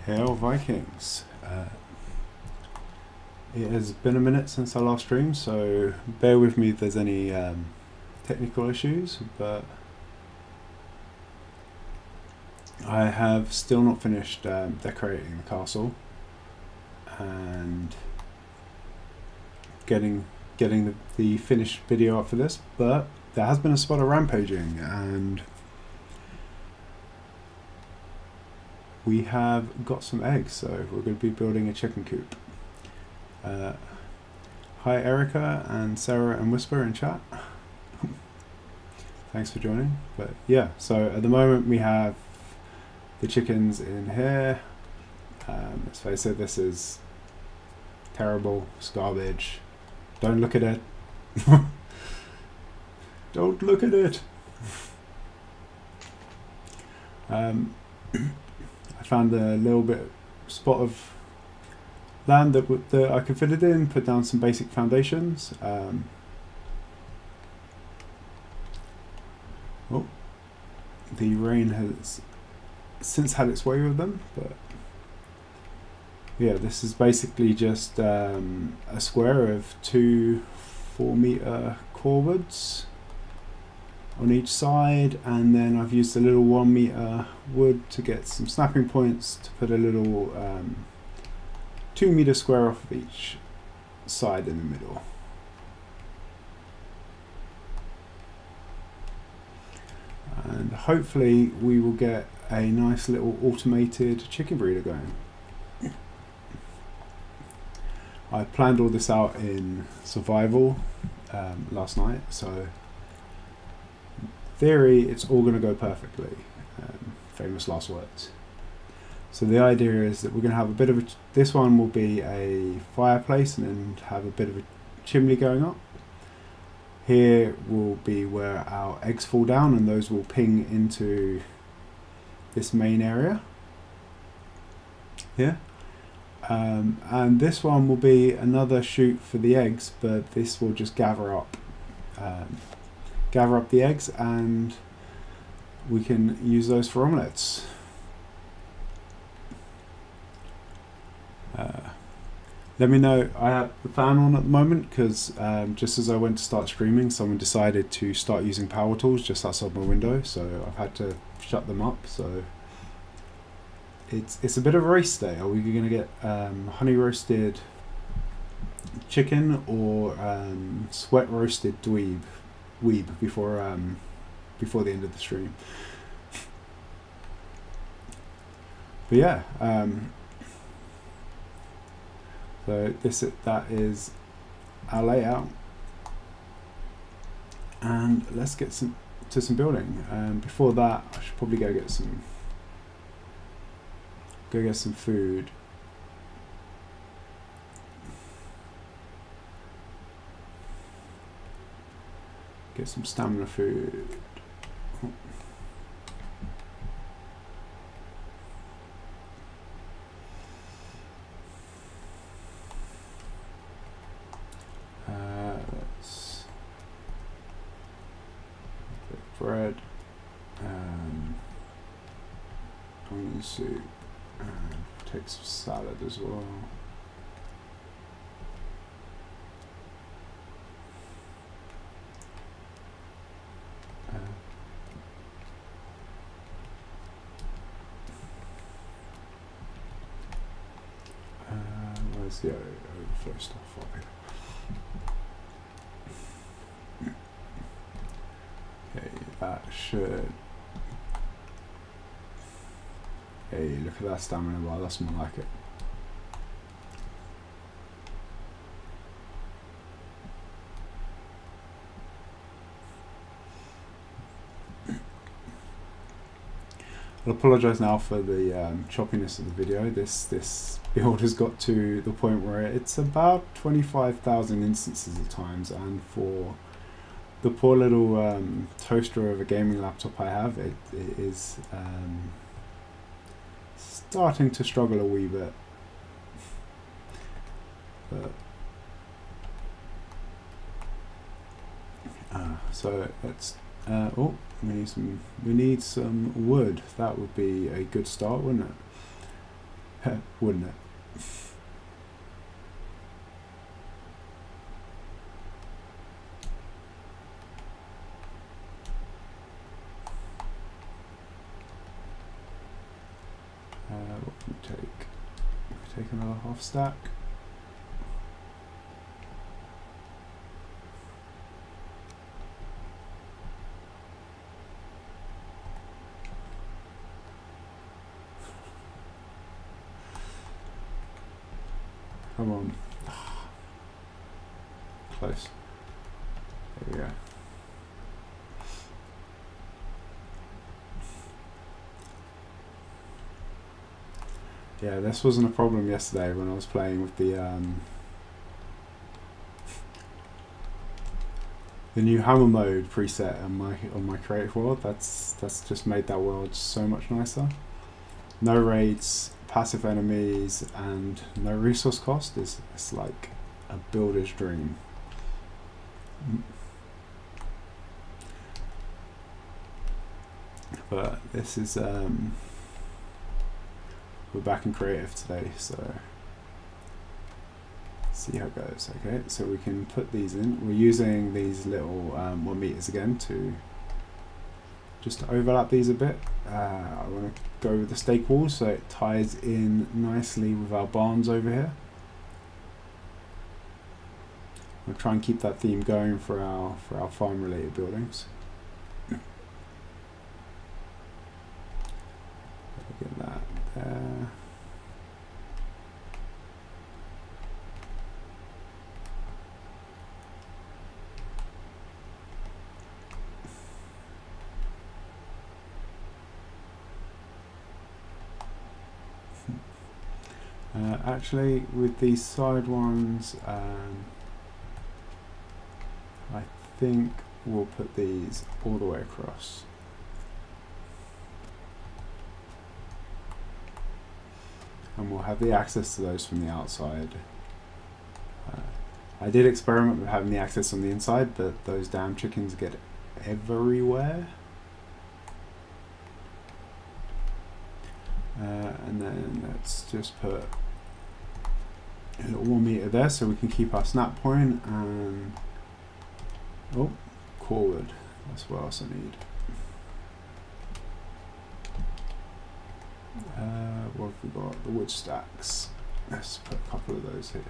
Hail Vikings. It has been a minute since I last streamed, so bear with me if there's any technical issues, but I have still not finished decorating the castle and getting the finished video up for this, but there has been a spot of rampaging and we have got some eggs, so we're going to be building a chicken coop. Hi Erica and Sarah and Whisper in chat. Thanks for joining. But yeah, so at the moment we have the chickens in here. Let's face it, this is terrible. It's garbage. Don't look at it. Don't look at it. I found a little bit spot of land that I could fit it in, put down some basic foundations. The rain has since had its way with them, but yeah, this is basically just a square of 2 4-meter cordwood on each side, and then I've used a little 1-meter wood to get some snapping points to put a little 2-meter square off of each side in the middle. And hopefully we will get a nice little automated chicken breeder going. I planned all this out in survival last night, so in theory it's all going to go perfectly. Famous last words. So the idea is that we're going to have a bit of this one will be a fireplace and then have a bit of a chimney going up. Here will be where our eggs fall down, and those will ping into this main area here. And this one will be another chute for the eggs, but this will just gather up the eggs, and we can use those for omelettes. Let me know. I have the fan on at the moment because just as I went to start streaming, someone decided to start using power tools just outside my window, so I've had to shut them up. So it's a bit of a race day. Are we going to get honey roasted chicken or sweat roasted dweeb before the end of the stream? But yeah. So that is our layout, and let's get to some building. Before that, I should probably go get some food. Get some stamina food. Bread, onion soup, and take some salad as well. Where's the overflow stuff up here? That should. Hey, look at that stamina bar, that's more like it. I'll apologise now for the choppiness of the video. This build has got to the point where it's about 25,000 instances at times, and for the poor little toaster of a gaming laptop I have, it is starting to struggle a wee bit. But, so let's we need some wood. That would be a good start, wouldn't it? Wouldn't it? What can we take? We take another half stack. Come on. Close. There we go. Yeah, this wasn't a problem yesterday when I was playing with the new hammer mode preset on my creative world. That's just made that world so much nicer. No raids, passive enemies, and no resource cost. It's like a builder's dream. But this is we're back in creative today, so see how it goes. Okay, so we can put these in. We're using these little 1 meters again to just to overlap these a bit. I want to go with the stake walls so it ties in nicely with our barns over here. We'll try and keep that theme going for our farm related buildings. Get that there. Actually, with these side ones, I think we'll put these all the way across. And we'll have the access to those from the outside. I did experiment with having the access on the inside, but those damn chickens get everywhere. And then let's just put a little 1 meter there so we can keep our snap point, and oh, core wood, that's what else I need. What have we got? The wood stacks. Let's put a couple of those here.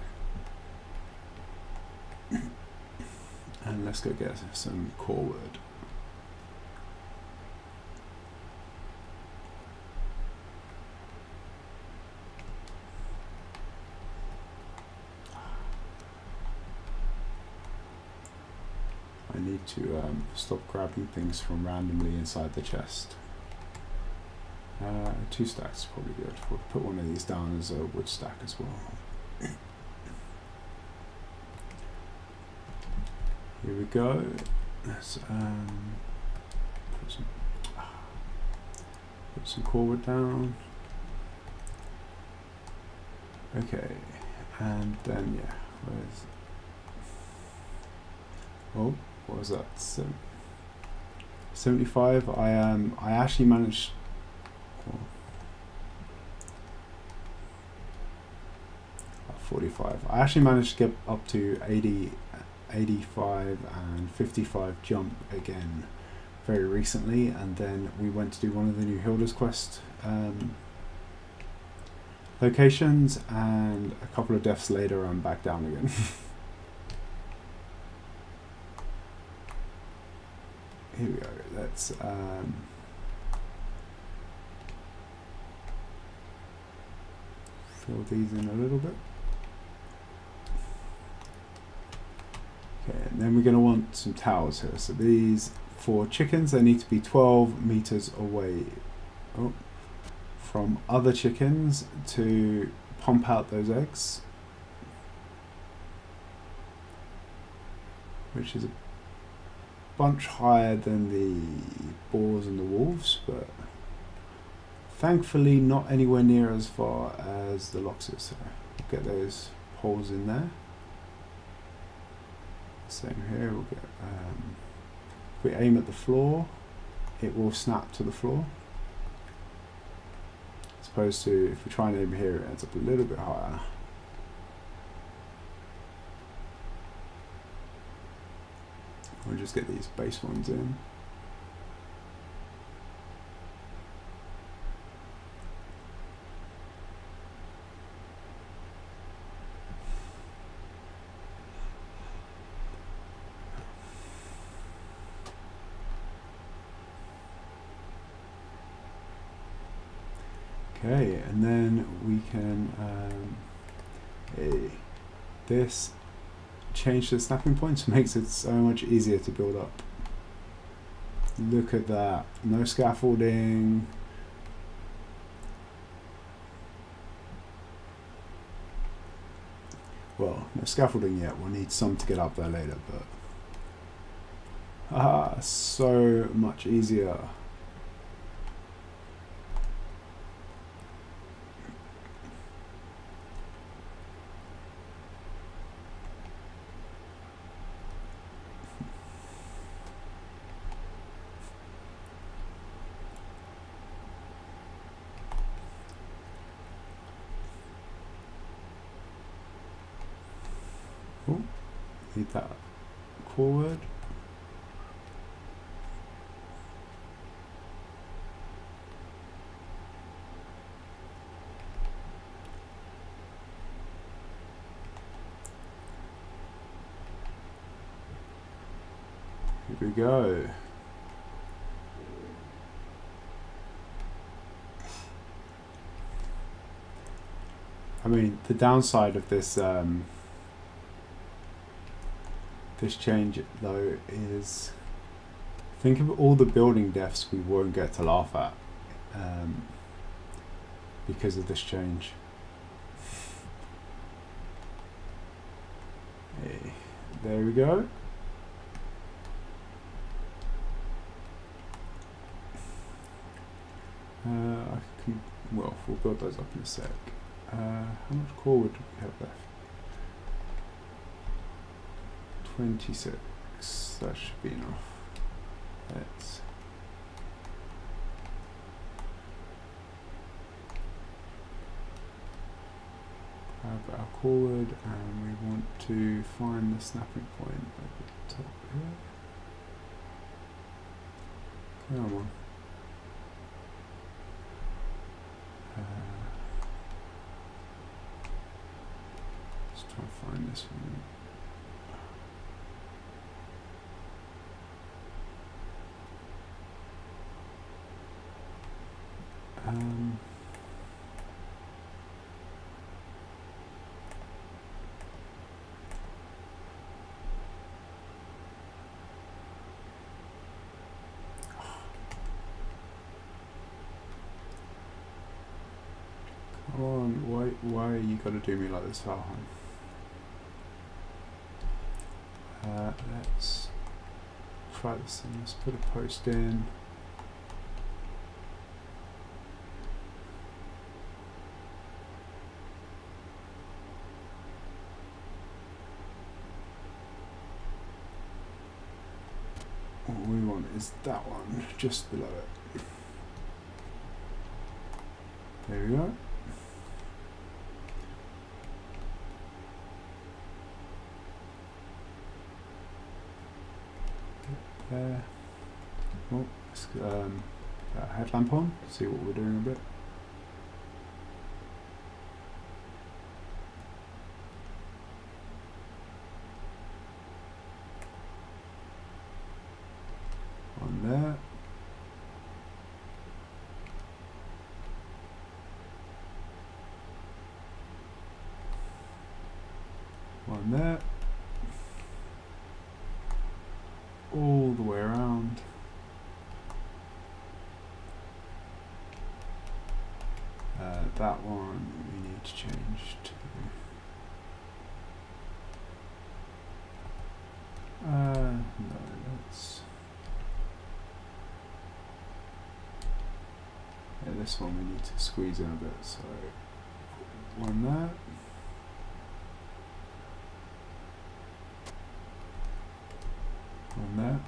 And let's go get some core wood. I need to stop grabbing things from randomly inside the chest. 2 stacks is probably good. We'll put one of these down as a wood stack as well. Here we go. Let's put some core wood down. Okay, and then yeah, oh, what was that? 75. I actually managed. 45. I actually managed to get up to 80, 85 and 55 jump again very recently, and then we went to do one of the new Hilda's Quest locations, and a couple of deaths later I'm back down again. Here we go. Let's fill these in a little bit. Okay, and then we're going to want some towers here. So these, for chickens, they need to be 12 meters away from other chickens to pump out those eggs, which is a bunch higher than the boars and the wolves, but thankfully not anywhere near as far as the loxes. So we'll get those poles in there. Same here, we'll get, if we aim at the floor, it will snap to the floor. Let's opposed to if we try and aim here, it ends up a little bit higher. We'll just get these base ones in. Okay, and then we can this change the snapping points makes it so much easier to build up. Look at that, no scaffolding. Well, no scaffolding yet, we'll need some to get up there later, but so much easier. Oh, need that forward. Here we go. I mean, the downside of this this change though is, think of all the building deaths we won't get to laugh at because of this change. Hey, there we go. I can, well, we'll build those up in a sec. How much core would we have left? 26. That should be enough. Let's grab our cord, and we want to find the snapping point at the top here. Come on. Let's try and find this one. Come on, why are you gonna do me like this, Valheim? Let's try this thing. Let's put a post in. What we want is that one, just below it. There we go. There. Oh, let's that headlamp on, see what we're doing a bit. On there. One there. All the way around. That one we need to change to no, let's this one we need to squeeze in a bit, so one there. On there.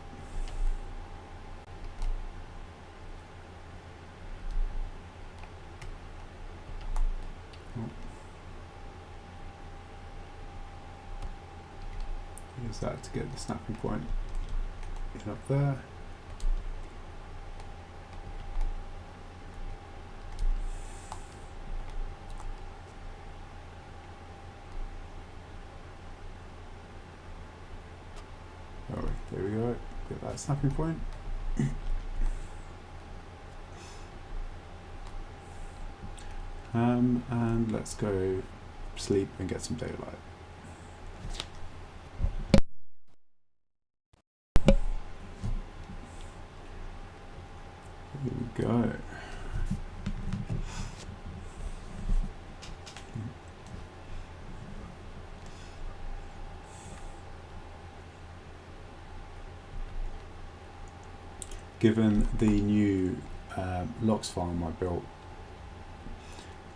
use that to get the snapping point in up there. Oh, there we go. Get that snapping point. And let's go sleep and get some daylight. Here we go. Given the new locks farm I built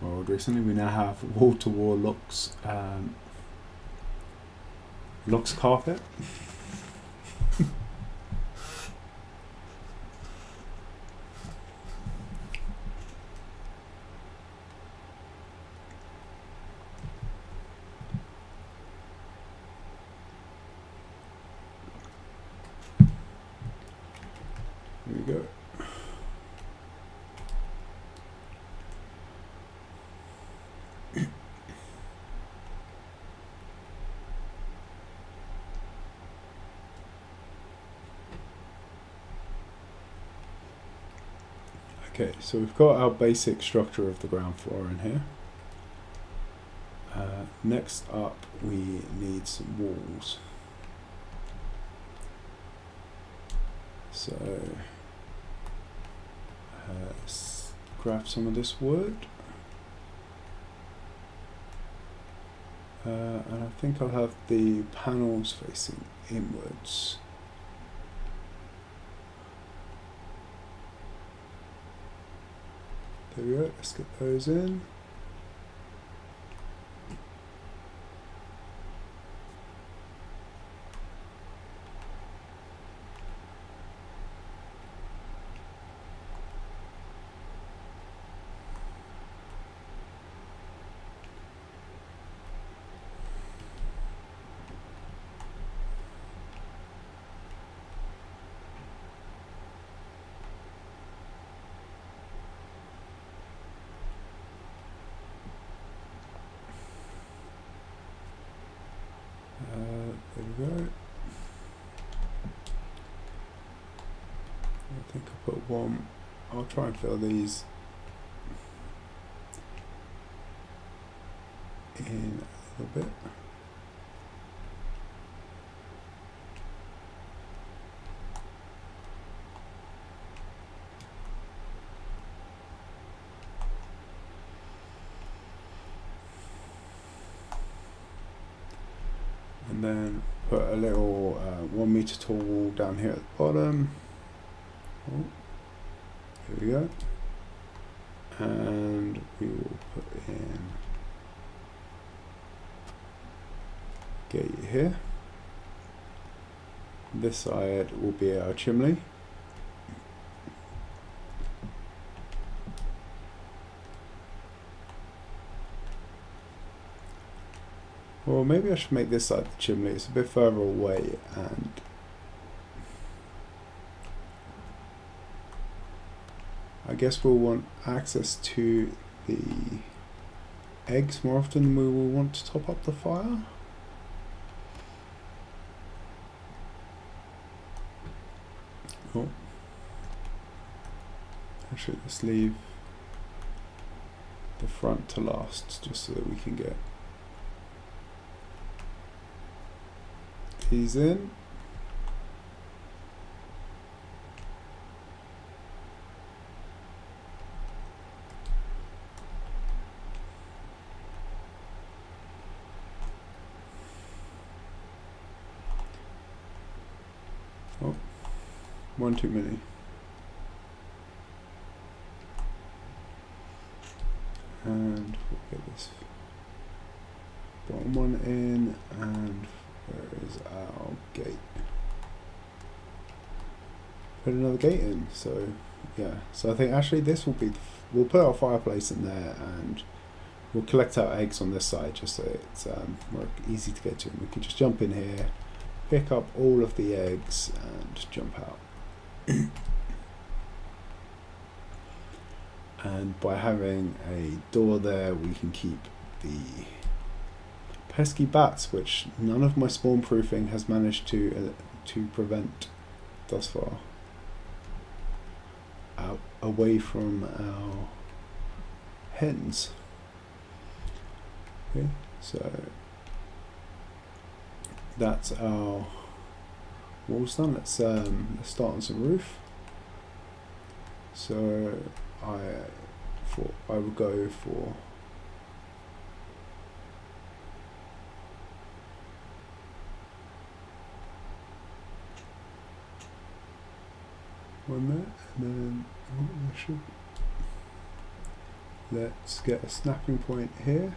recently, we now have wall-to-wall locks carpet. Here we go. Okay, so we've got our basic structure of the ground floor in here. Next up, we need some walls. So let's grab some of this wood. And I think I'll have the panels facing inwards. There we go, let's get those in. There we go. I think I'll put one. I'll try and fill these in a little bit. And then put a little 1 meter tall wall down here at the bottom. Oh, here we go. And we will put in a gate here. This side will be our chimney. Well, maybe I should make this side the chimney. It's a bit further away, and I guess we'll want access to the eggs more often than we will want to top up the fire. Cool. Actually, let's leave the front to last, just so that we can get these in. Oh, one too many. And we'll get this bottom one in, and where is our gate? Put another gate in. So yeah, so I think actually this will be, we'll put our fireplace in there, and we'll collect our eggs on this side just so it's more easy to get to, and we can just jump in here, pick up all of the eggs and jump out. And by having a door there, we can keep the pesky bats, which none of my spawn proofing has managed to prevent thus far, out away from our hens. Okay, so that's our walls done. Let's start on some roof. So I would go for one there, and then let's get a snapping point here.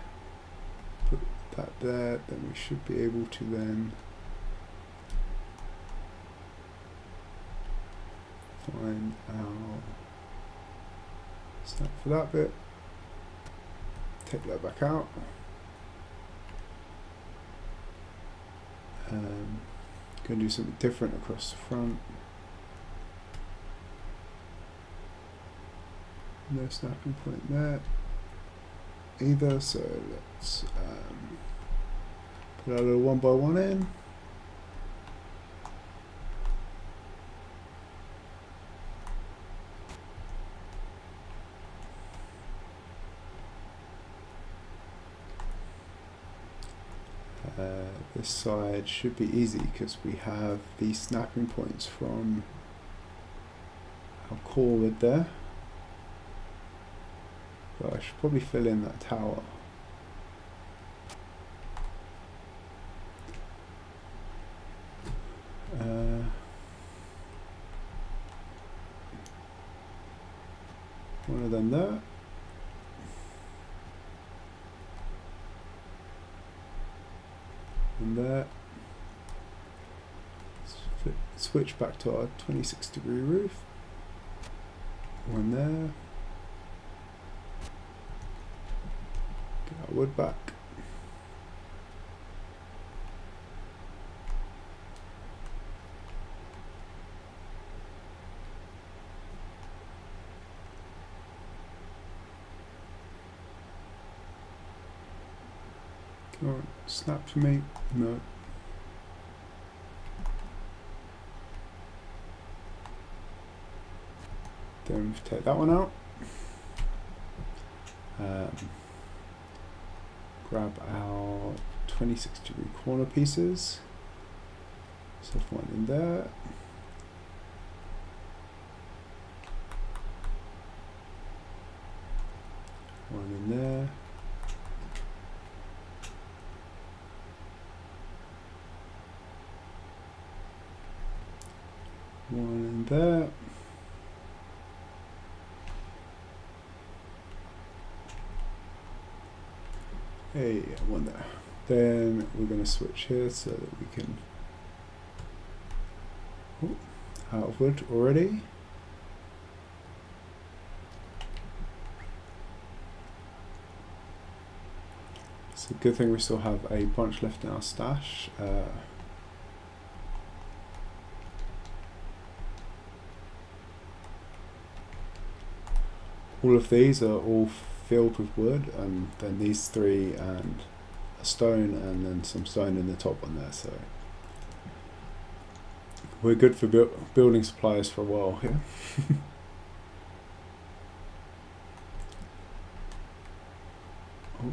Put that there, then we should be able to then find our snap for that bit. Take that back out. Going to do something different across the front. No snapping point there either, so let's put our little 1x1 in. This side should be easy because we have these snapping points from our core wood there. But I should probably fill in that tower. One of them there. And there. Switch back to our 26-degree roof. One there. Get our wood back. Come on, snap for me. No. Then take that one out. Grab our 26-degree corner pieces. Set one in there. One in there. One in there. Hey, one there. Then we're going to switch here so that we can out of wood already. It's a good thing we still have a bunch left in our stash. All of these are all filled with wood, and then these three and a stone, and then some stone in the top one there, so we're good for building supplies for a while here. Oh.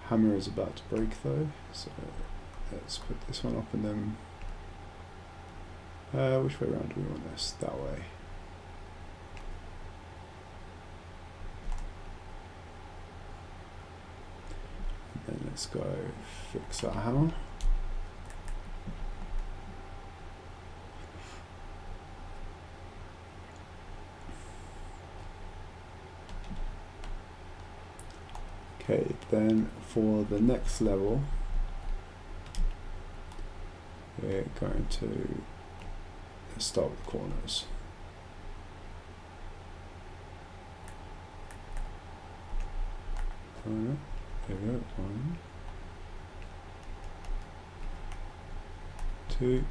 Hammer is about to break though, so let's put this one up and then which way around do we want this? That way. Then let's go fix that hammer. Okay, then for the next level, we're going to start with corners. There we go, one. 2.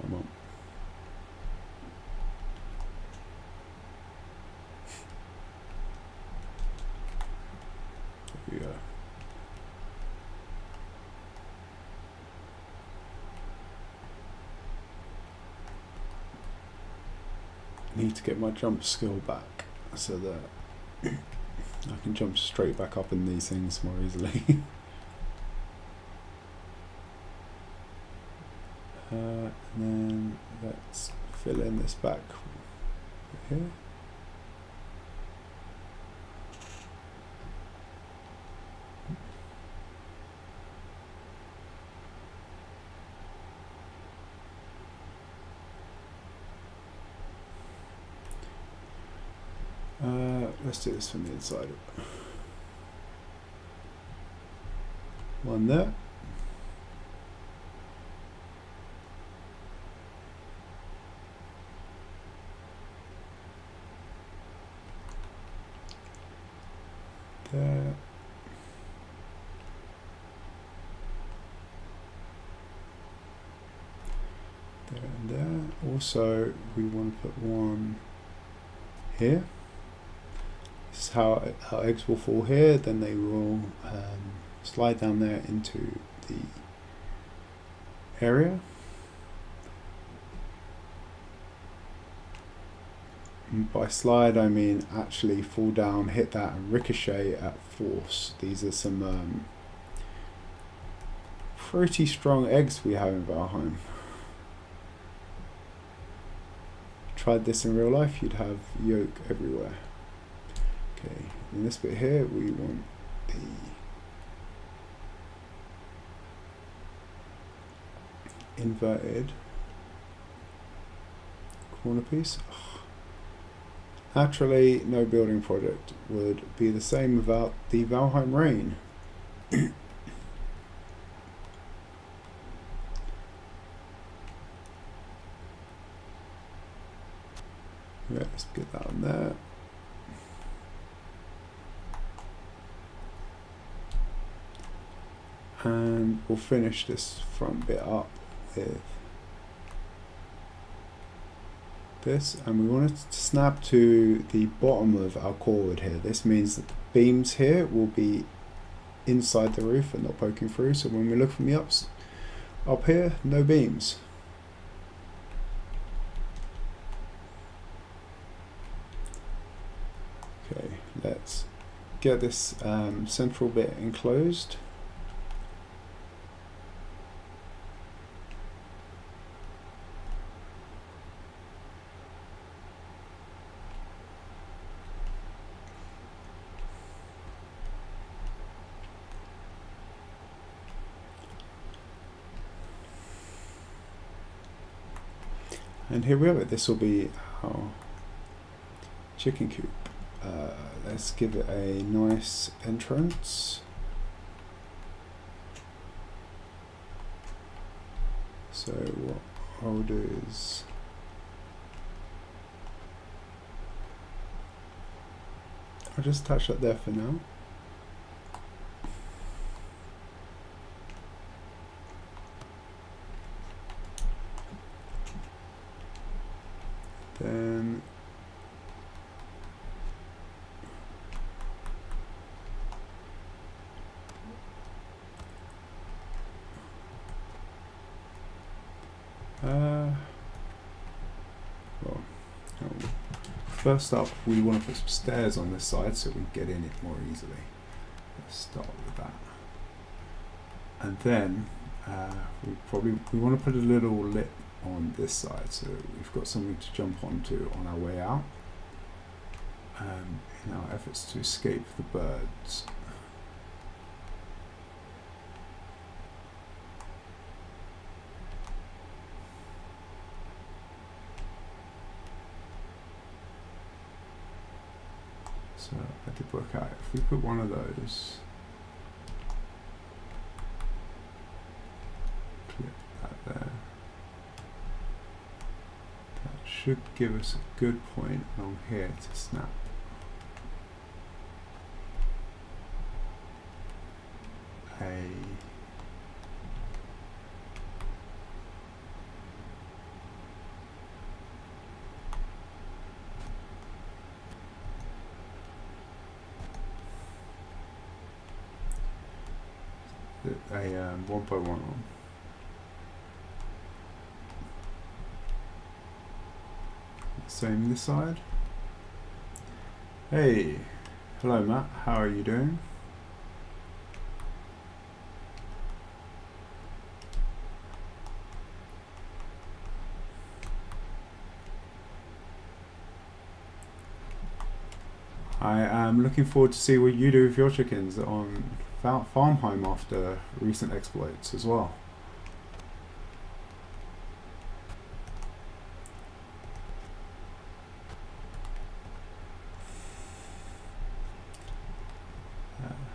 Come on. There we go. Need to get my jump skill back so that I can jump straight back up in these things more easily. And then let's fill in this back here. Let's do this from the inside. One there. There. There and there. Also, we want to put one here. This is how our eggs will fall here, then they will slide down there into the area. And by slide I mean actually fall down, hit that and ricochet at force. These are some pretty strong eggs we have in Valheim. Tried this in real life, you'd have yolk everywhere. Okay, in this bit here we want the inverted corner piece. Naturally, no building project would be the same without the Valheim rain. Let's get that on there. And we'll finish this front bit up with this, and we want it to snap to the bottom of our cord here. This means that the beams here will be inside the roof and not poking through, so when we look from the up here, no beams. Okay, let's get this central bit enclosed. And here we have it. This will be our chicken coop. Let's give it a nice entrance. So what I'll do is I'll just attach that there for now. Then first up we want to put some stairs on this side so we can get in it more easily. Let's start with that. And then we want to put a little lip on this side so we've got something to jump onto on our way out in our efforts to escape the birds. So I did work out, if we put one of those, clip that there, that should give us a good point along here to snap. a 1.1 on. Same this side. Hey, hello Matt, how are you doing? I am looking forward to see what you do with your chickens on Valheim after recent exploits as well.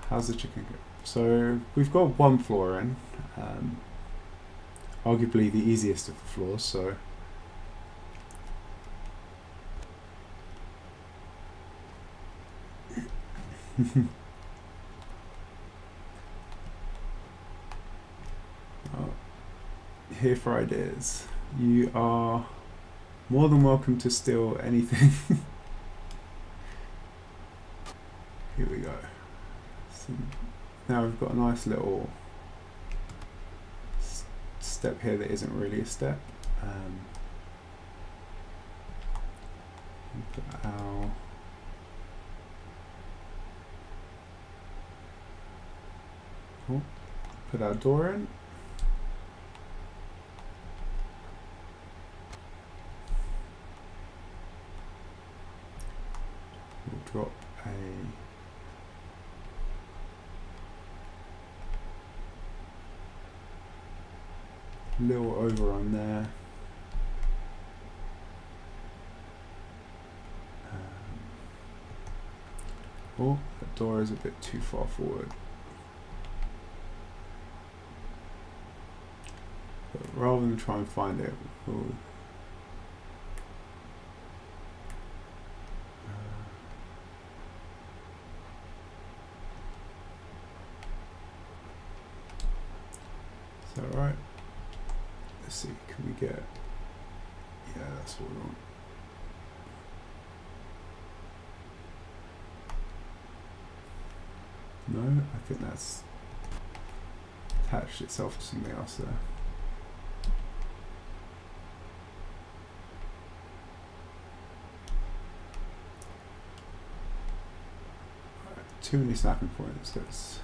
How's the chicken go? So we've got one floor in, arguably the easiest of the floors, so here for ideas. You are more than welcome to steal anything. Here we go. So now we've got a nice little step here that isn't really a step. Put our put our door in. We'll drop a little overrun there. Oh, that door is a bit too far forward. But rather than try and find it, we'll is that right? Let's see, can we get, yeah, that's what we want. No, I think that's attached itself to something else there. Right, too many snapping points. Let's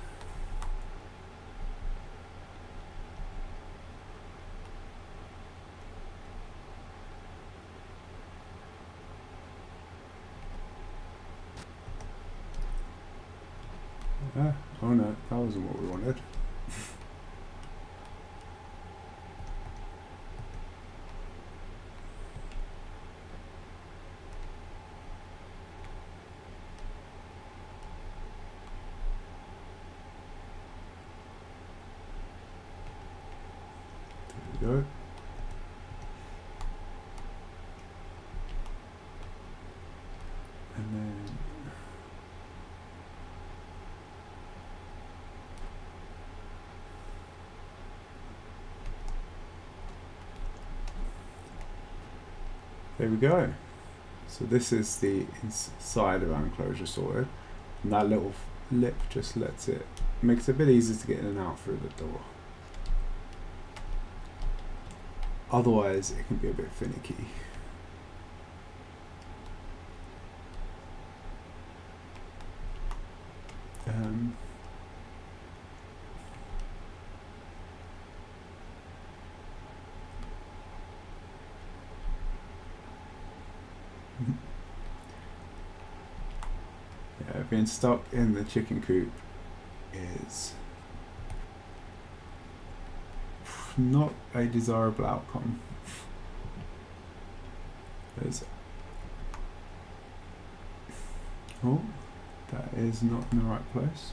oh no, that wasn't what we wanted. There we go. And then there we go. So this is the inside of our enclosure sorted, and that little lip just lets it, makes it a bit easier to get in and out through the door. Otherwise it can be a bit finicky. Yeah, being stuck in the chicken coop is not a desirable outcome. Oh, that is not in the right place.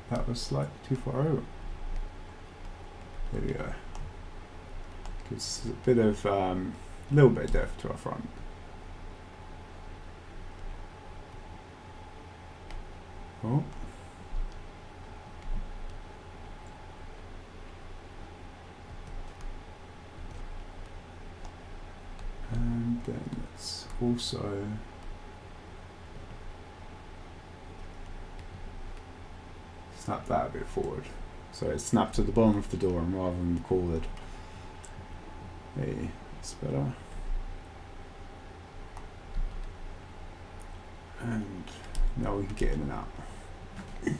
That was slightly too far over. There we go. Gives a bit of little bit of depth to our front. Oh. also snap that a bit forward. So it snapped to the bottom of the door and rather than the cord. Hey, it's better. And now we can get in and out. Okay.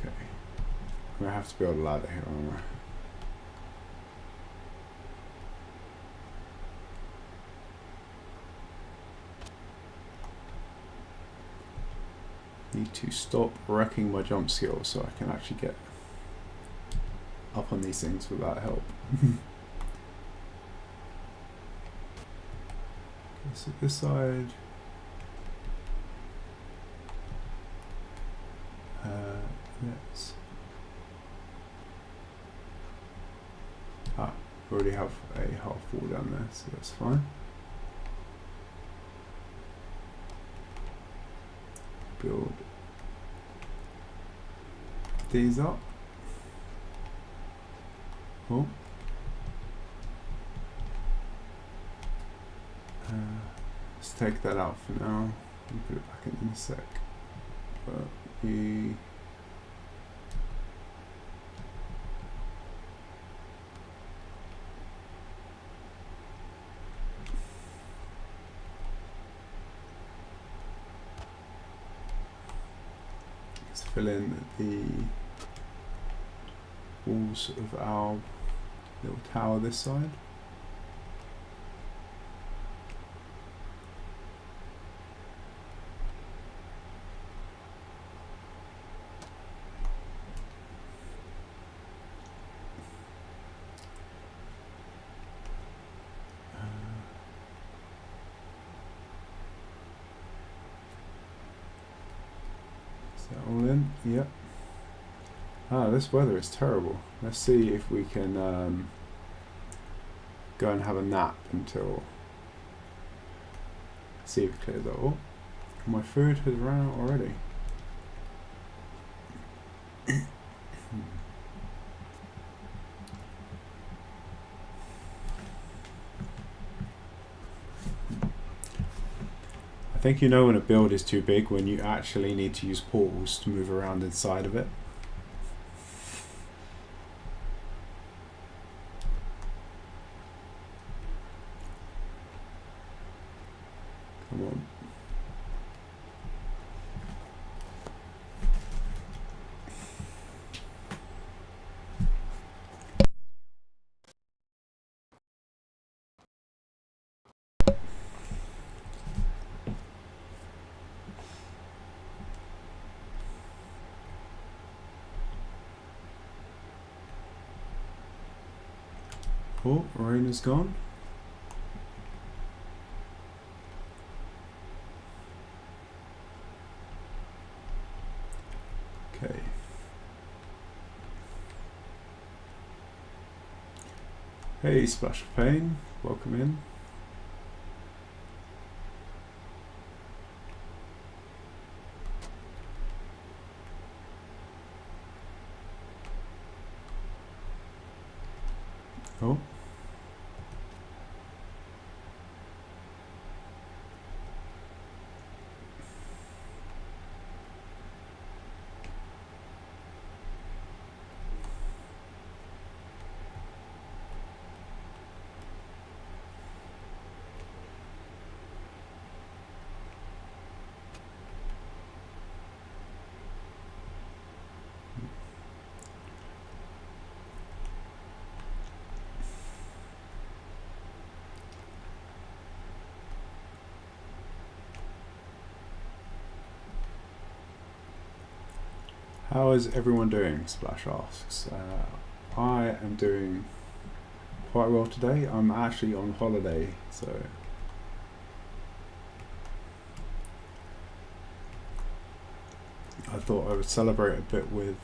I'm going to have to build a ladder here, aren't I? Need to stop wrecking my jump skill so I can actually get up on these things without help. So this side, let's we already have a half wall down there, so that's fine. Build these up. Oh. Let's take that out for now and put it back in a sec. But we let's fill in the walls of our little tower this side. Is that all in? Yep. Ah, this weather is terrible. Let's see if we can go and have a nap until... See if it clears out. Oh, my food has run out already. I think you know when a build is too big when you actually need to use portals to move around inside of it. Come on. Oh, rain is gone. Okay. Hey, Splash of Pain, welcome in. Oh. How is everyone doing? Splash asks. I am doing quite well today. I'm actually on holiday, so I thought I would celebrate a bit with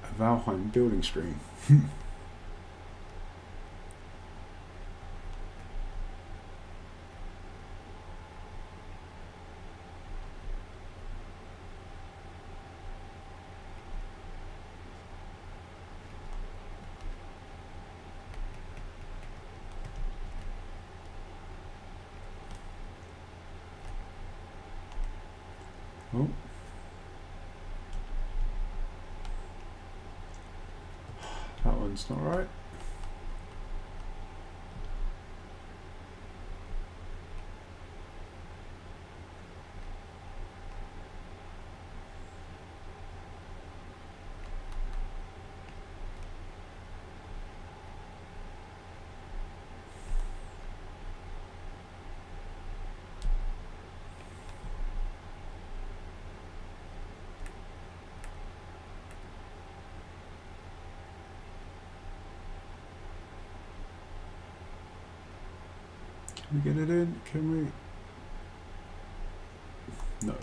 a Valheim building stream. Oh. That one's not right. Can we get it in? Can we? No.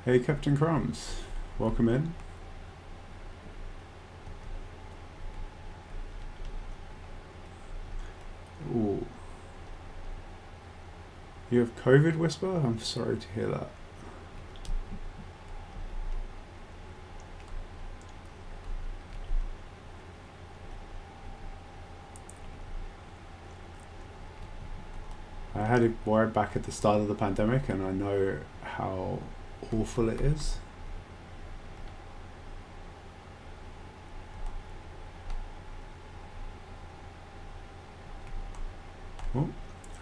Hey, Captain Crumbs. Welcome in. Ooh. You have COVID, Whisper? I'm sorry to hear that. I had it right back at the start of the pandemic, and I know how awful it is. Oh,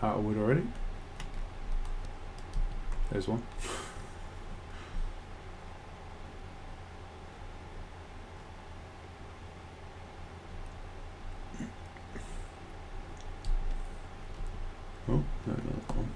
out of wood already. There's one. Oh, no, another one.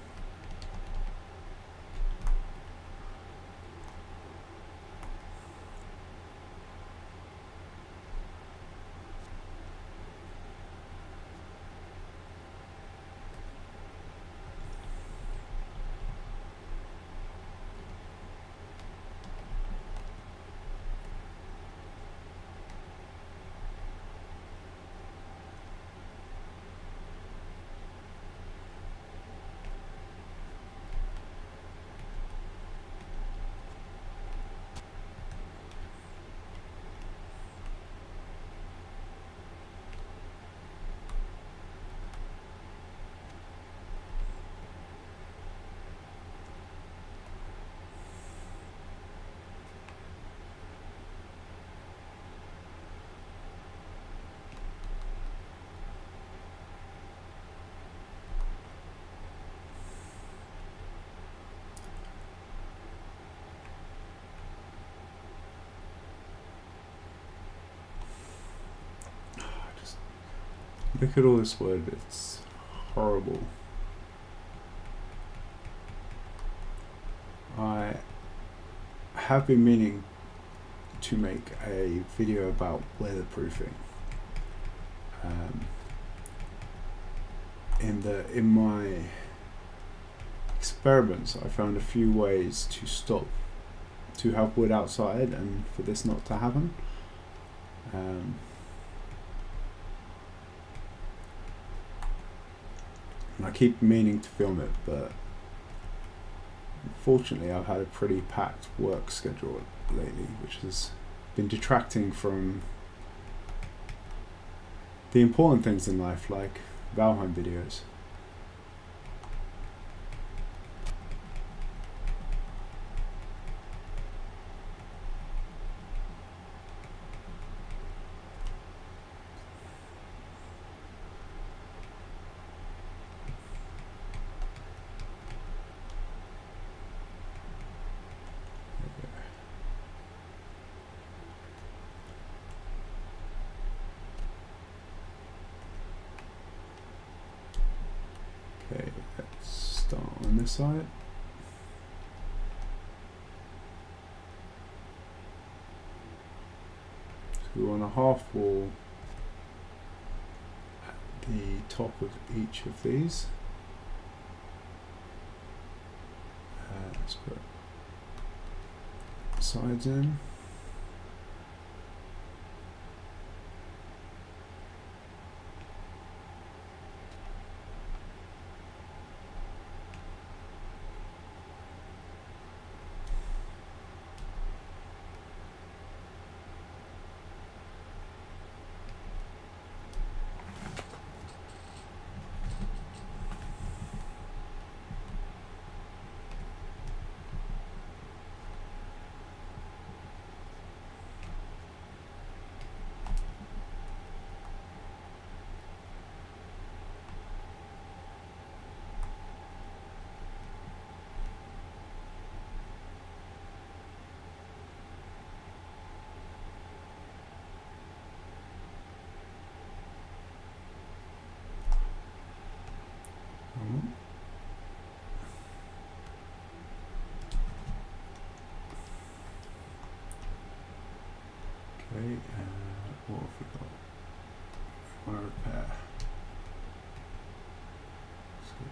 Look at all this wood, it's horrible. I have been meaning to make a video about weatherproofing. In my experiments, I found a few ways to have wood outside and for this not to happen. And I keep meaning to film it, but unfortunately I've had a pretty packed work schedule lately, which has been detracting from the important things in life, like Valheim videos. Okay, let's start on this side. So we want a half wall at the top of each of these. Let's put sides in.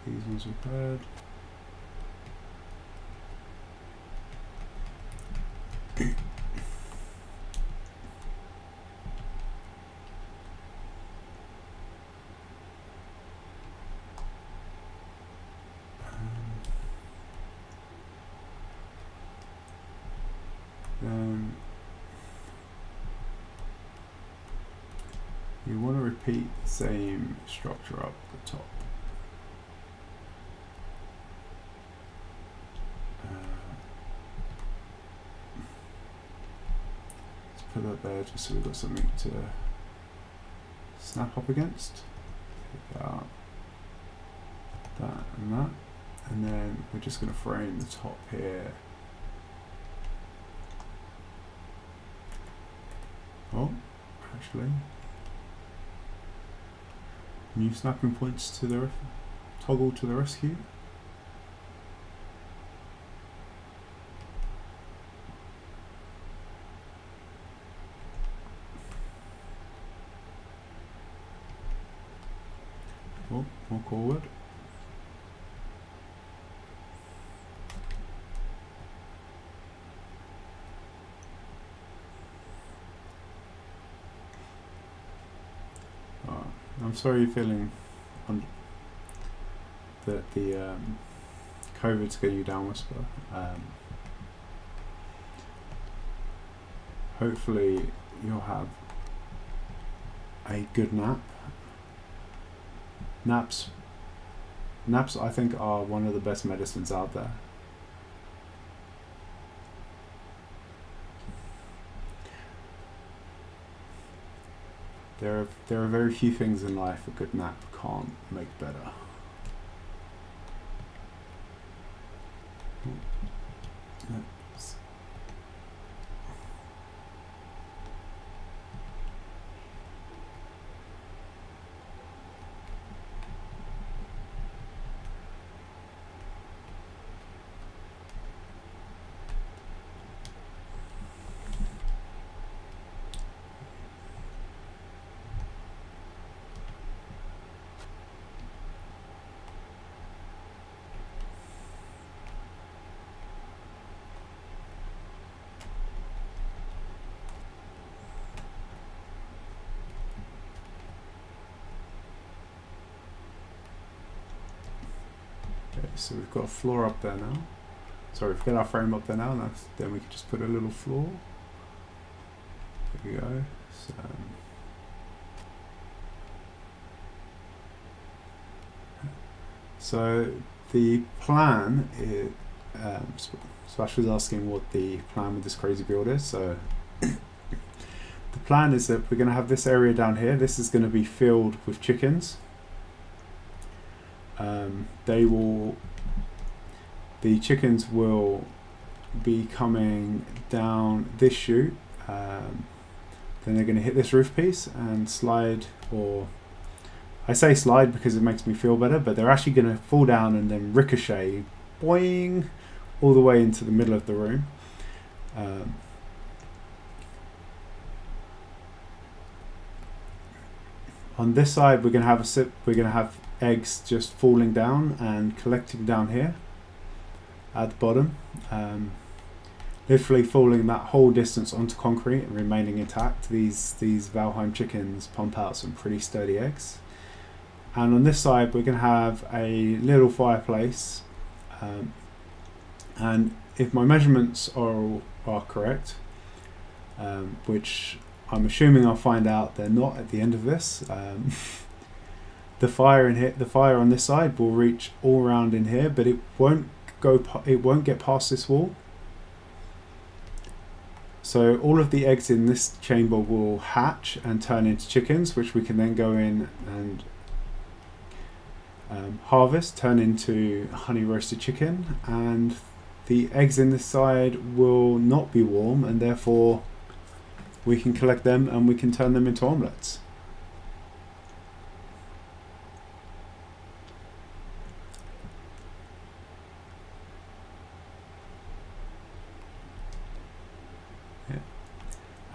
these ones repaired. You want to repeat the same structure up the top. Let's put that there just so we've got something to snap up against. Take out that and that. And then we're just going to frame the top here. Oh, actually. New snapping points to the toggle to the rescue. Oh, more forward. I'm sorry you're feeling that the COVID's getting you down, Whisper. Hopefully you'll have a good nap. Naps I think are one of the best medicines out there. There are very few things in life a good nap can't make better. So we've got a floor up there now. Sorry, we've got our frame up there now, and then we can just put a little floor. There we go. So the plan is, Splash was asking what the plan with this crazy build is. So the plan is that we're going to have this area down here. This is going to be filled with chickens. The chickens will be coming down this chute, then they're going to hit this roof piece and slide, or I say slide because it makes me feel better, but they're actually going to fall down and then ricochet, boing, all the way into the middle of the room. On this side, we're going to have eggs just falling down and collecting down here at the bottom, literally falling that whole distance onto concrete and remaining intact. These Valheim chickens pump out some pretty sturdy eggs. And on this side we're going to have a little fireplace, and if my measurements are correct, which I'm assuming I'll find out they're not at the end of this, the fire on this side will reach all around in here, but it won't get past this wall. So all of the eggs in this chamber will hatch and turn into chickens, which we can then go in and harvest, turn into honey roasted chicken, and the eggs in this side will not be warm, and therefore we can collect them and we can turn them into omelets.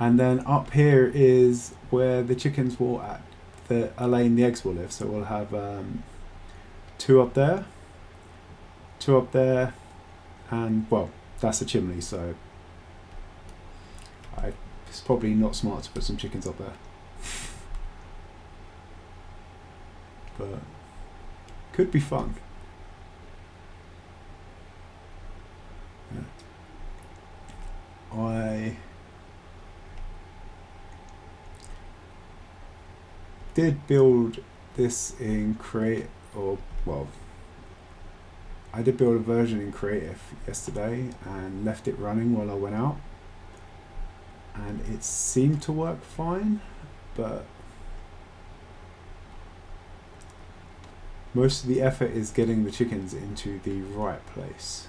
And then up here is where the chickens will are laying the eggs will live. So we'll have 2 up there, 2 up there, and well, that's a chimney, so it's probably not smart to put some chickens up there. But could be fun. Yeah. I did build this in Create, or well, I did build a version in Creative yesterday and left it running while I went out, and it seemed to work fine, but most of the effort is getting the chickens into the right place.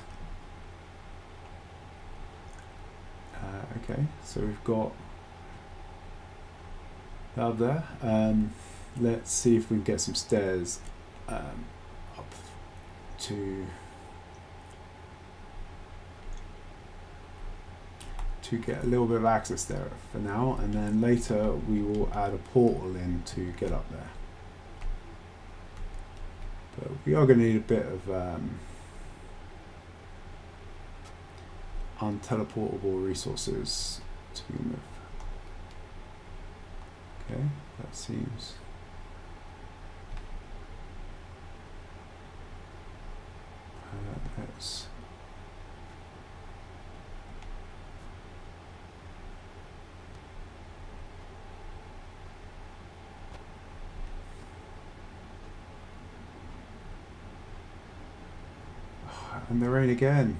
Okay, so we've got that up there. Let's see if we can get some stairs up to get a little bit of access there for now, and then later we will add a portal in to get up there. But we are going to need a bit of unteleportable resources to begin with. Okay, that seems... let's... And the rain again.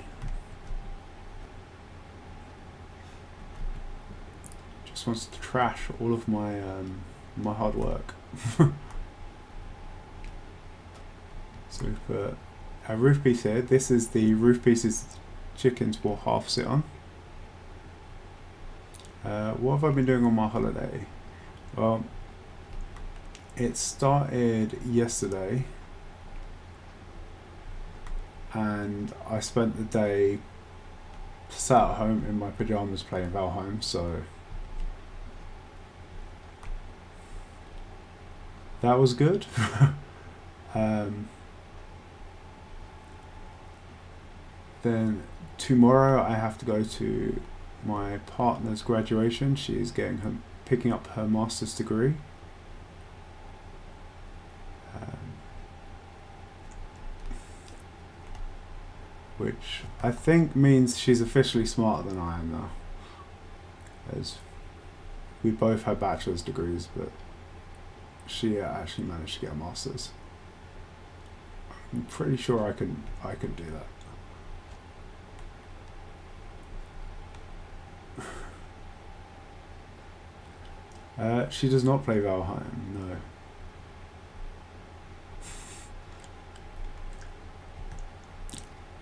Just wants to trash all of my my hard work. So we've put a roof piece here. This is the roof pieces chickens will half sit on. What have I been doing on my holiday? Well, it started yesterday, and I spent the day sat at home in my pajamas playing Valheim, so that was good. Then tomorrow I have to go to my partner's graduation. She is picking up her master's degree. Which I think means she's officially smarter than I am now, as we both have bachelor's degrees, but she actually managed to get a master's. I'm pretty sure I can do that. She does not play Valheim, no.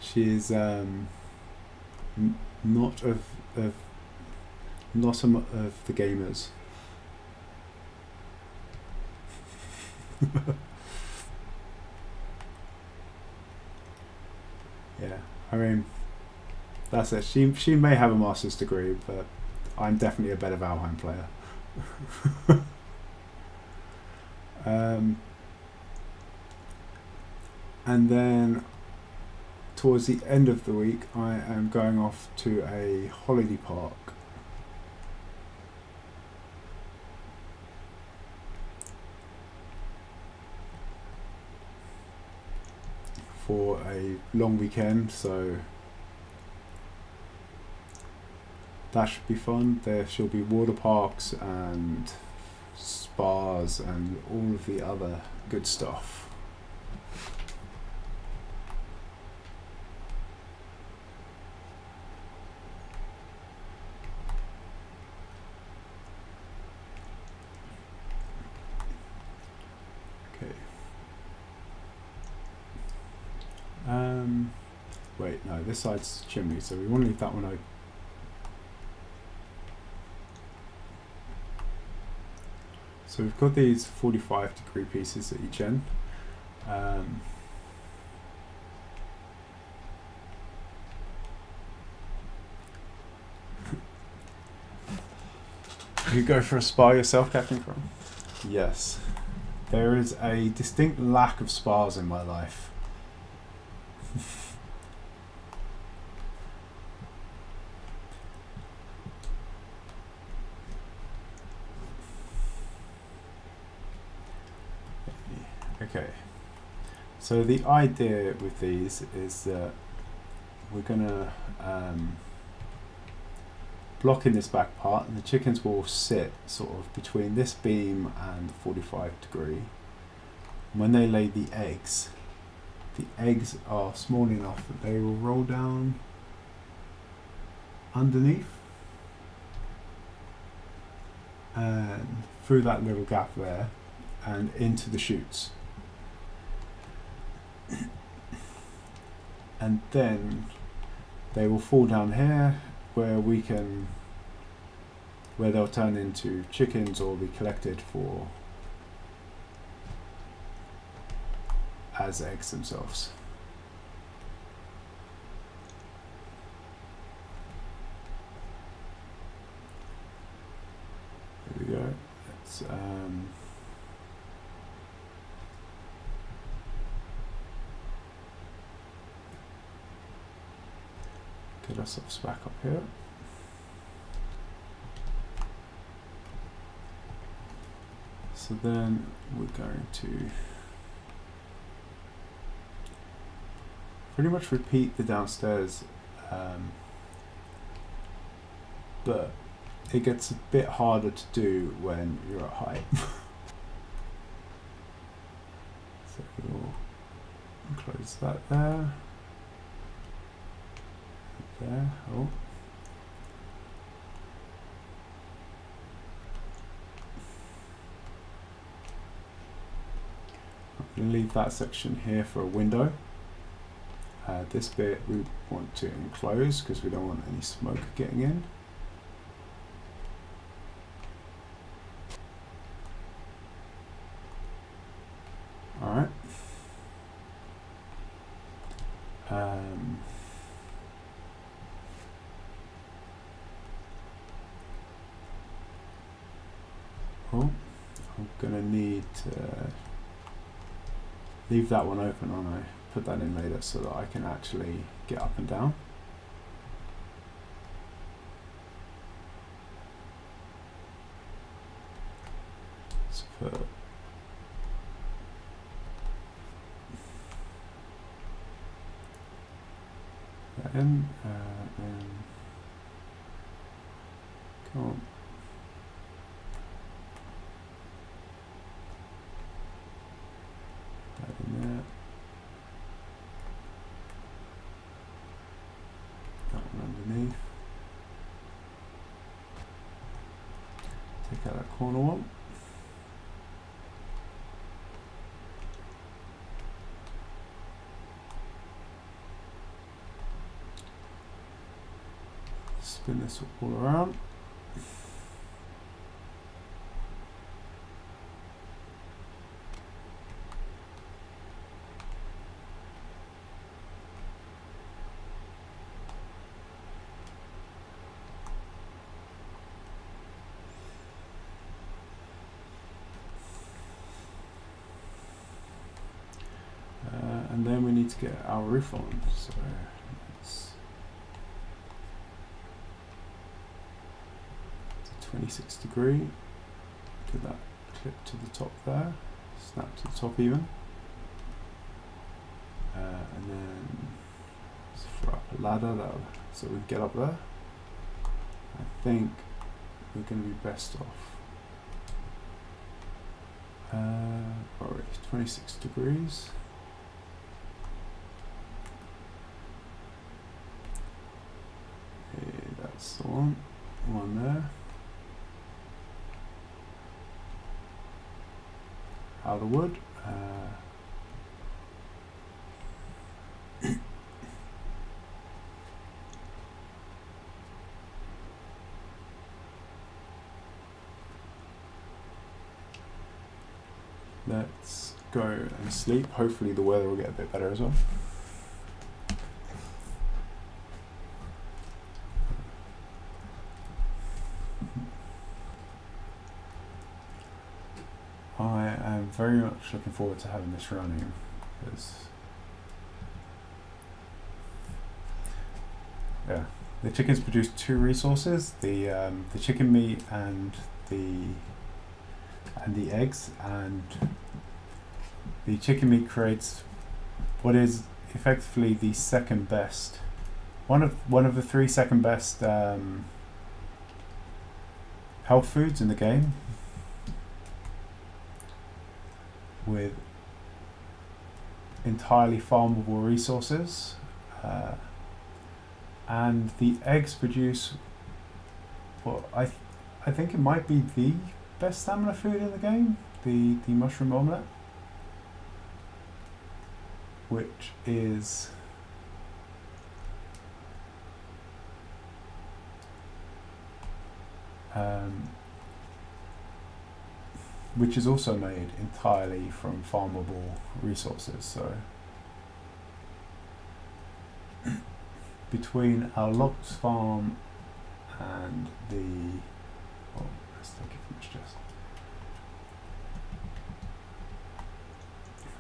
She is not of the gamers. Yeah, I mean, that's it. She may have a master's degree, but I'm definitely a better Valheim player. And then towards the end of the week, I am going off to a holiday park. For a long weekend, so that should be fun. There shall be water parks and spas and all of the other good stuff. Wait, no, this side's chimney, so we want to leave that one open. So we've got these 45-degree pieces at each end. You go for a spa yourself, Captain Crow? Yes. There is a distinct lack of spas in my life. Okay, so the idea with these is that we're gonna block in this back part, and the chickens will sit sort of between this beam and 45°. When they lay the eggs are small enough that they will roll down underneath and through that little gap there and into the chutes. And then they will fall down here where they'll turn into chickens or be collected for as eggs themselves. There we go. Let's get ourselves back up here. So then we're going to pretty much repeat the downstairs, but it gets a bit harder to do when you're at height. So we'll close that there. There. Oh. I'm going to leave that section here for a window. This bit we want to enclose because we don't want any smoke getting in. Alright. Oh, I'm going to need to leave that one open, aren't I? Put that in later so that I can actually get up and down. Let's put that in, then come on. That in there. That one underneath. Take out that corner one. Spin this all around. And then we need to get our roof on. So let's 26°. Get that clip to the top there. Snap to the top even. And then let's throw up a ladder so we can get up there. I think we're going to be best off. Alright, 26°. That's the one there. Out of wood. Let's go and sleep. Hopefully the weather will get a bit better as well. I am very much looking forward to having this running, because yeah, the chickens produce 2 resources: the chicken meat and the eggs, and the chicken meat creates what is effectively the second best, one of the 3 second best health foods in the game, with entirely farmable resources, and the eggs produce what I think it might be the best stamina food in the game, the mushroom omelette, which is also made entirely from farmable resources. So between our lox farm and the let's take it from its chest.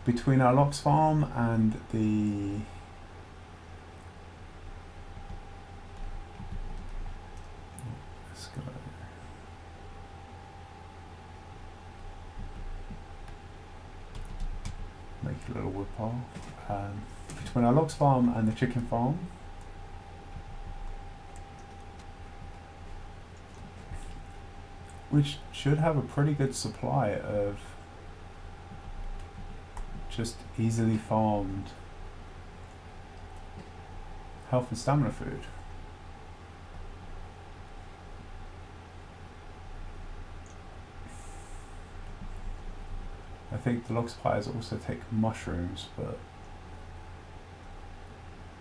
Between our lox farm and the let's go. Make a little wood pile. Between our lox farm and the chicken farm, which should have a pretty good supply of just easily farmed health and stamina food. I think the lox pies also take mushrooms, but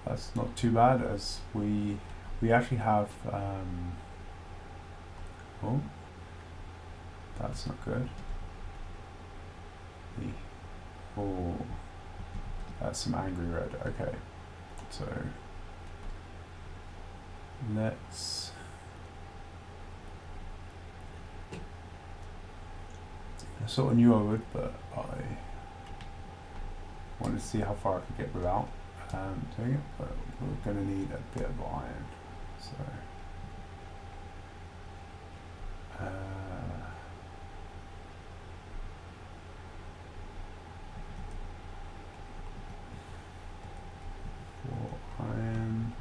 that's not too bad, as we actually have oh, that's not good. Oh, that's some angry red. Okay, so let's I sort of knew I would, but I wanted to see how far I could get without doing it. But we're going to need a bit of iron, so. Iron.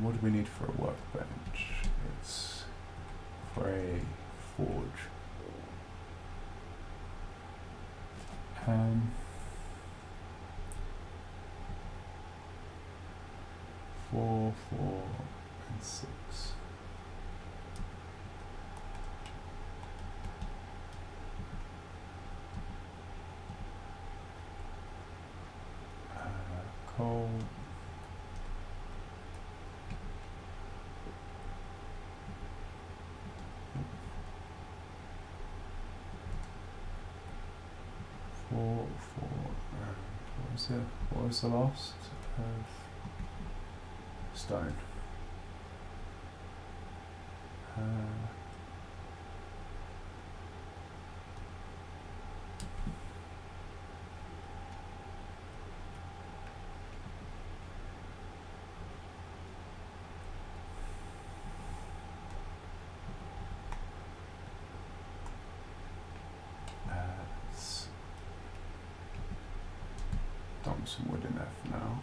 What do we need for a workbench? It's for a forge. 4, 4, and 6. Coal. Four. What was it? What was the last? Stone. Dump some wood in there for now.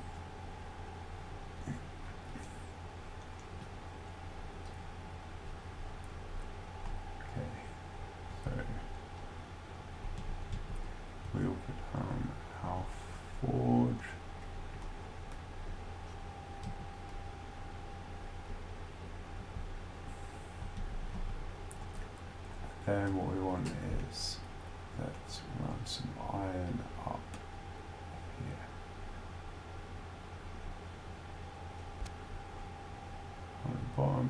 Okay, so we'll put our forge. Then what we want is, let's run some iron up here. On the bottom.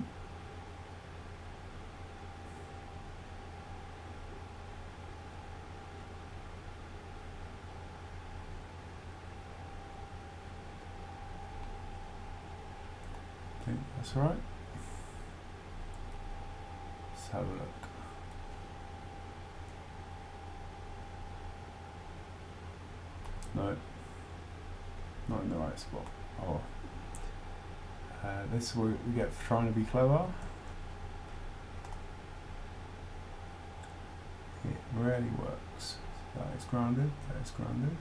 I think that's right. Let's have a look. No. Not in the right spot. Oh. This is what we get for trying to be clever. It rarely works. That is grounded. That is grounded.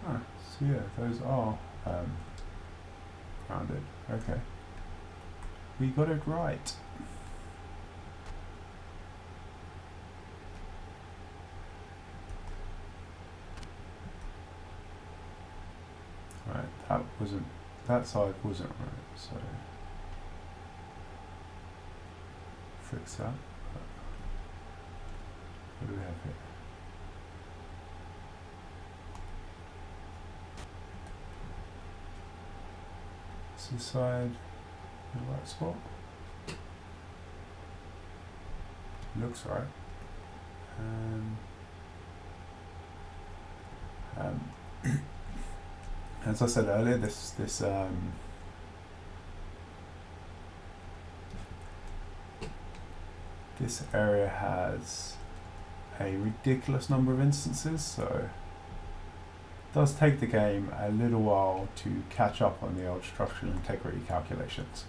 Ah, so yeah, those are grounded. Okay. We got it right. Right, that side wasn't right, so fix that. What do we have here? Is this side in the right spot? Looks right. As I said earlier, this area has a ridiculous number of instances, so it does take the game a little while to catch up on the old structural integrity calculations.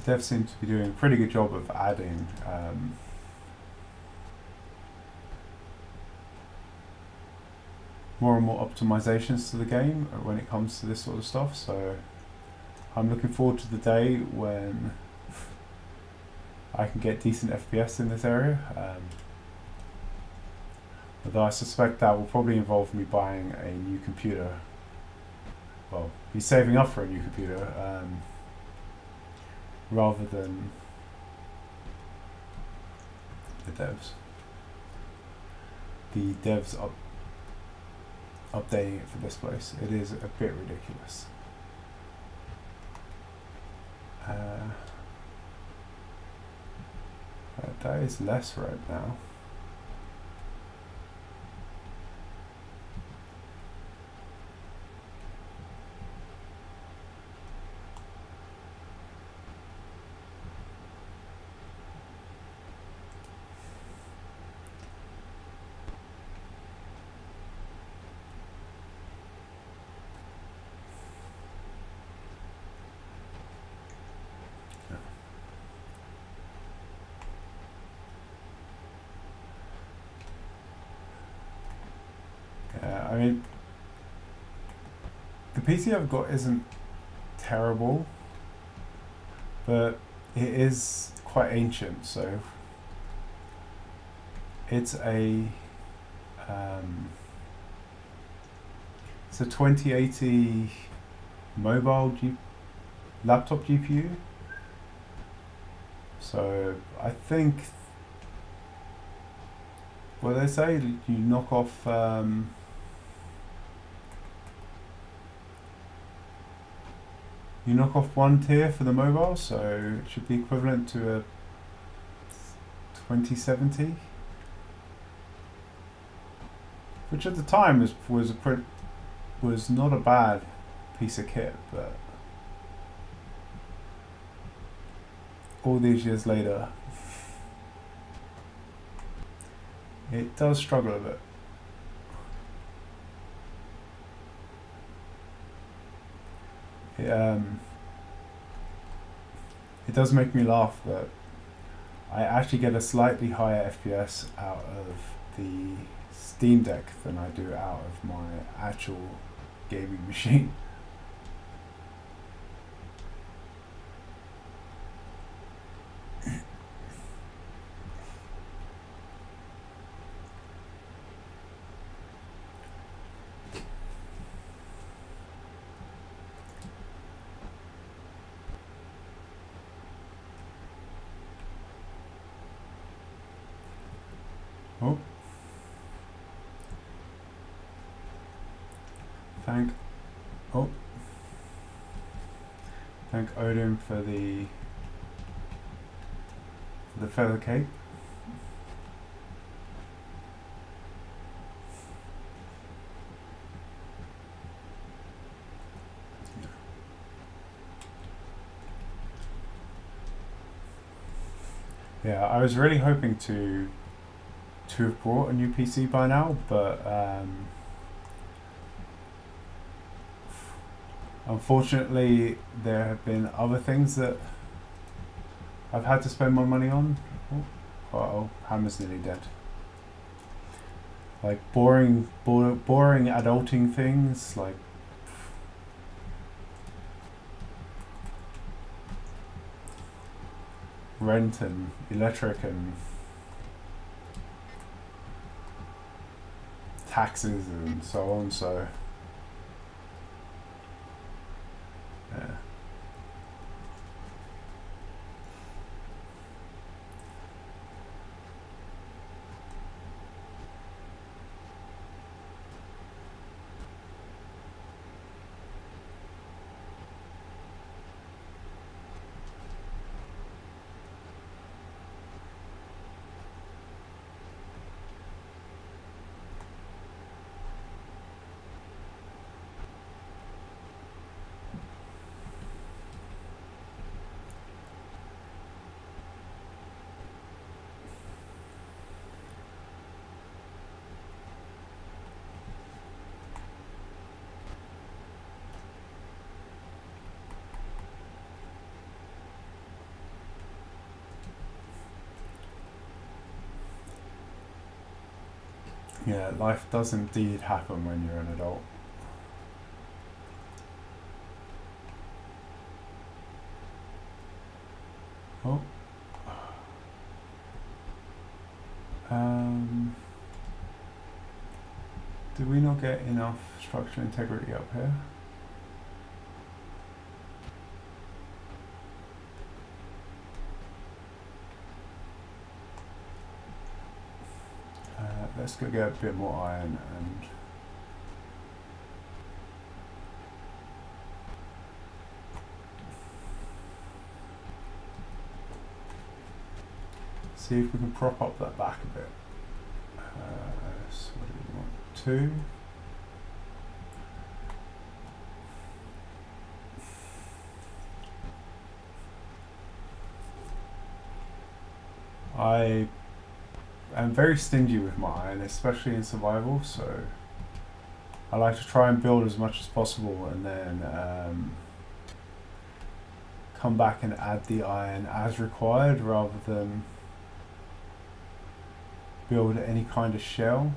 Dev seems to be doing a pretty good job of adding more and more optimizations to the game when it comes to this sort of stuff, so I'm looking forward to the day when I can get decent FPS in this area, although I suspect that will probably involve me buying a new computer. Well, be saving up for a new computer rather than the devs. The devs updating it for this place. It is a bit ridiculous. That is less red now. I mean, the PC I've got isn't terrible, but it is quite ancient, so it's a 2080 mobile laptop GPU. So I think what they say, you knock off one tier for the mobile, so it should be equivalent to a 2070, which at the time was not a bad piece of kit, but all these years later, it does struggle a bit. It does make me laugh that I actually get a slightly higher FPS out of the Steam Deck than I do out of my actual gaming machine. Oh. Thank Odin for the feather cape. Yeah, I was really hoping to have brought a new PC by now, but unfortunately there have been other things that I've had to spend my money on. Oh, Hammer's nearly dead. Like boring adulting things, like rent and electric and taxes and so on, so yeah. Yeah, life does indeed happen when you're an adult. Oh. Did we not get enough structural integrity up here? Let's go get a bit more iron and see if we can prop up that back a bit. So what do we want? 2. I'm very stingy with my iron, especially in survival, so I like to try and build as much as possible and then come back and add the iron as required rather than build any kind of shell.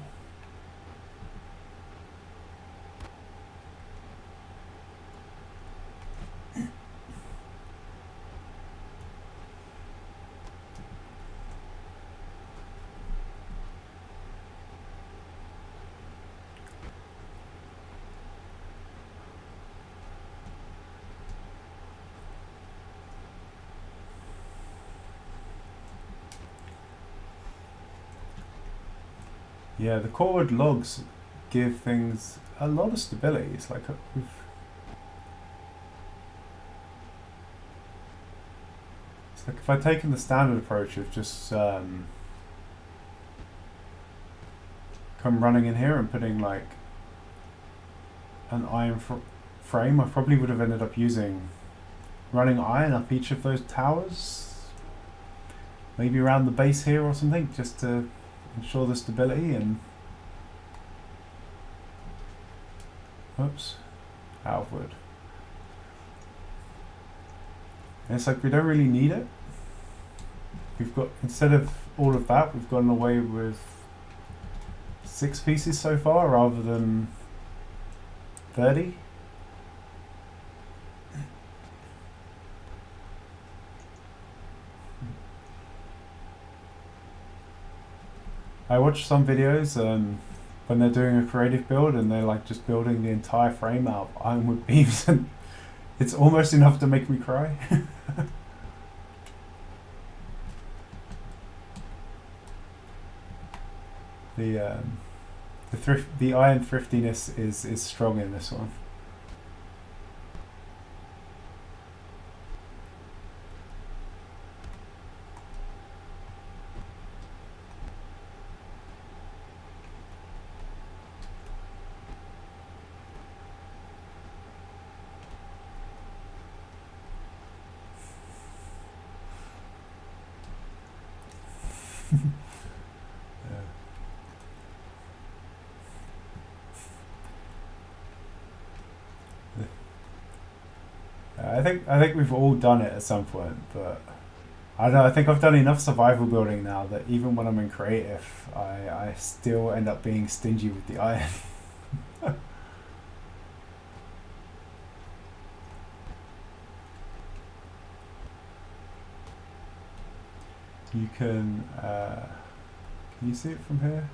Yeah, the cordwood logs give things a lot of stability. It's like if I'd taken the standard approach of just come running in here and putting like an iron frame, I probably would have ended up running iron up each of those towers, maybe around the base here or something, just to ensure the stability. And oops, out of wood. And it's like we don't really need it. We've got, instead of all of that, we've gotten away with 6 pieces so far rather than 30. I watch some videos when they're doing a creative build and they're like just building the entire frame out of ironwood beams, and it's almost enough to make me cry. The iron thriftiness is strong in this one. I think we've all done it at some point, but I don't know. I think I've done enough survival building now that even when I'm in creative, I still end up being stingy with the iron. You can you see it from here?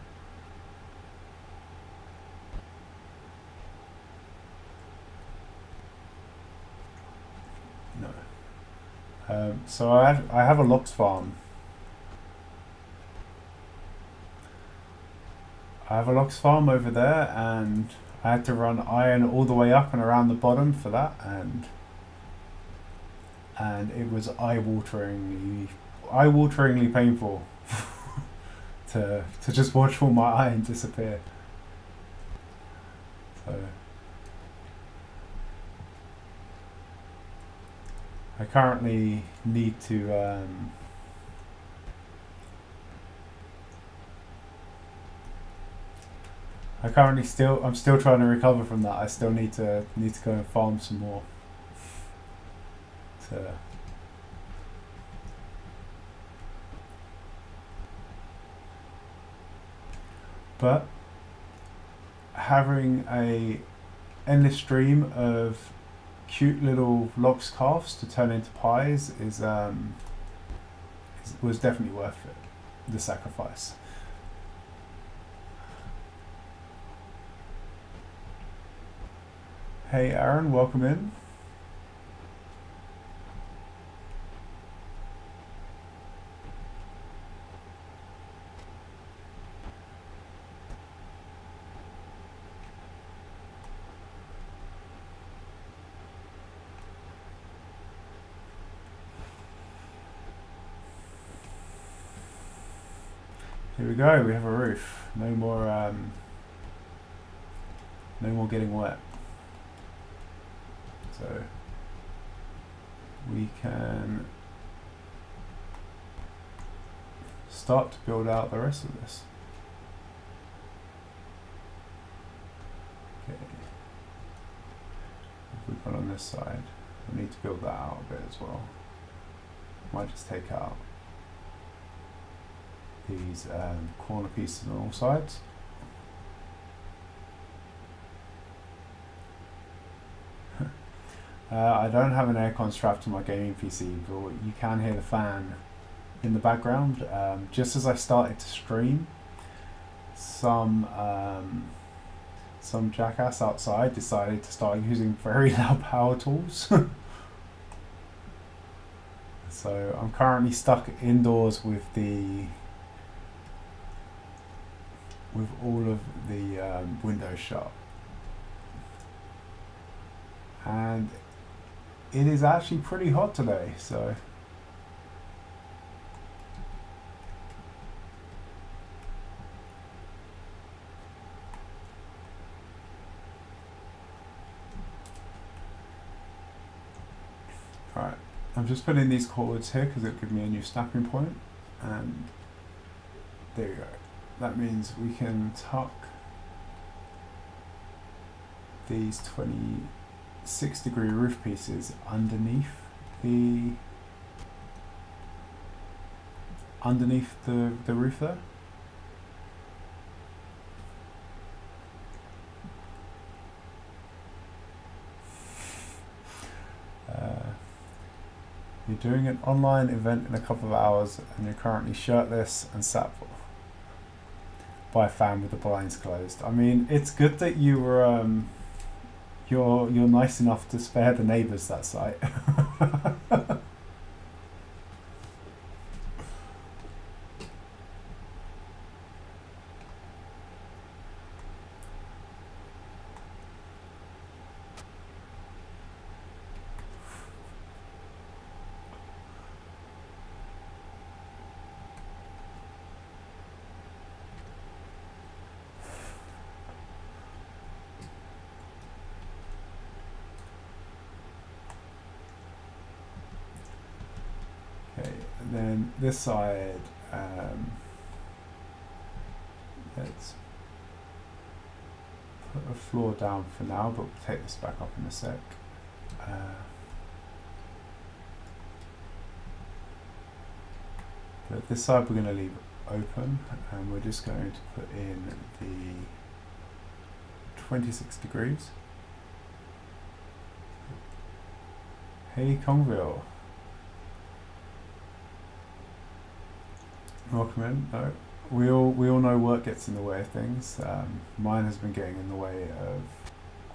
No. So I have a lox farm. I have a lox farm over there, and I had to run iron all the way up and around the bottom for that, and it was eye-wateringly painful to just watch all my iron disappear. So I currently need to I'm still trying to recover from that. I still need to go and farm some more. So but having a endless stream of cute little lox calves to turn into pies was definitely worth it, the sacrifice. Hey Aaron, welcome in. Here we go, we have a roof. No more getting wet. So we can start to build out the rest of this. Okay. If we put on this side, we need to build that out a bit as well. Might just take out these corner pieces on all sides. I don't have an aircon strapped to my gaming PC, but you can hear the fan in the background. Just as I started to stream, some jackass outside decided to start using very loud power tools. So I'm currently stuck indoors with all of the windows shut, and it is actually pretty hot today, so alright, I'm just putting these cords here because it'll give me a new snapping point, and there you go. That means we can tuck these 26-degree roof pieces underneath the roof there. You're doing an online event in a couple of hours and you're currently shirtless and sat by a fan with the blinds closed. I mean, it's good that you were you're nice enough to spare the neighbours that sight. Then this side, let's put a floor down for now, but we'll take this back up in a sec. But this side we're going to leave open, and we're just going to put in the 26 degrees. Hey Kongville. Welcome in. No, we all know work gets in the way of things. Mine has been getting in the way of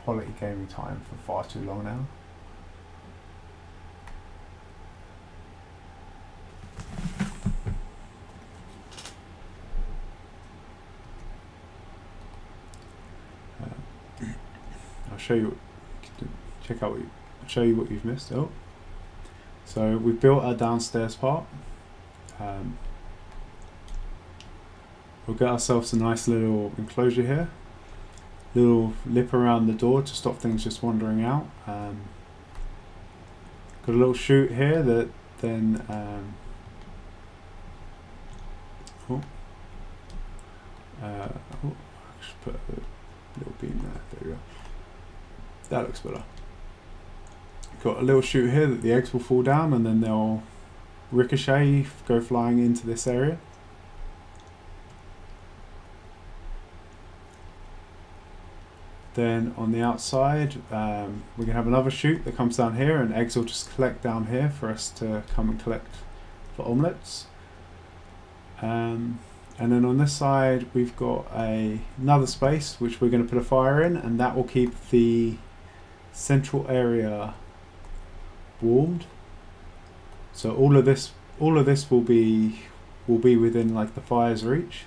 quality gaming time for far too long now. I'll show you. Check out what you. I'll show you what you've missed. Oh, so we've built our downstairs part. We'll get ourselves a nice little enclosure here. Little lip around the door to stop things just wandering out. Got a little chute here that then. Just put a little beam there. There we go. That looks better. Got a little chute here that the eggs will fall down and then they'll ricochet, go flying into this area. Then on the outside, we're going to have another chute that comes down here, and eggs will just collect down here for us to come and collect for omelettes. And then on this side, we've got another space which we're going to put a fire in, and that will keep the central area warmed. So all of this will be within like the fire's reach.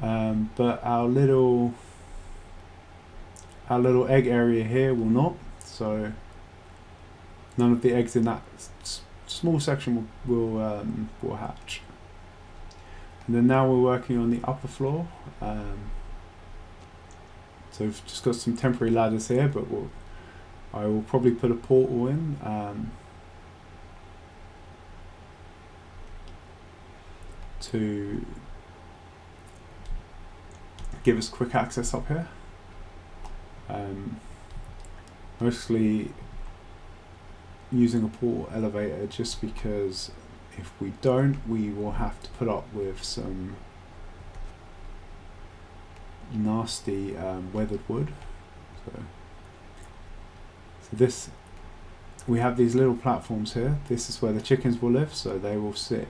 But our little egg area here will not, so none of the eggs in that small section will hatch. And then now we're working on the upper floor. So we've just got some temporary ladders here, but I will probably put a portal in to give us quick access up here. Mostly using a portal elevator just because if we don't, we will have to put up with some nasty weathered wood. So this, we have these little platforms here. This is where the chickens will live, so they will sit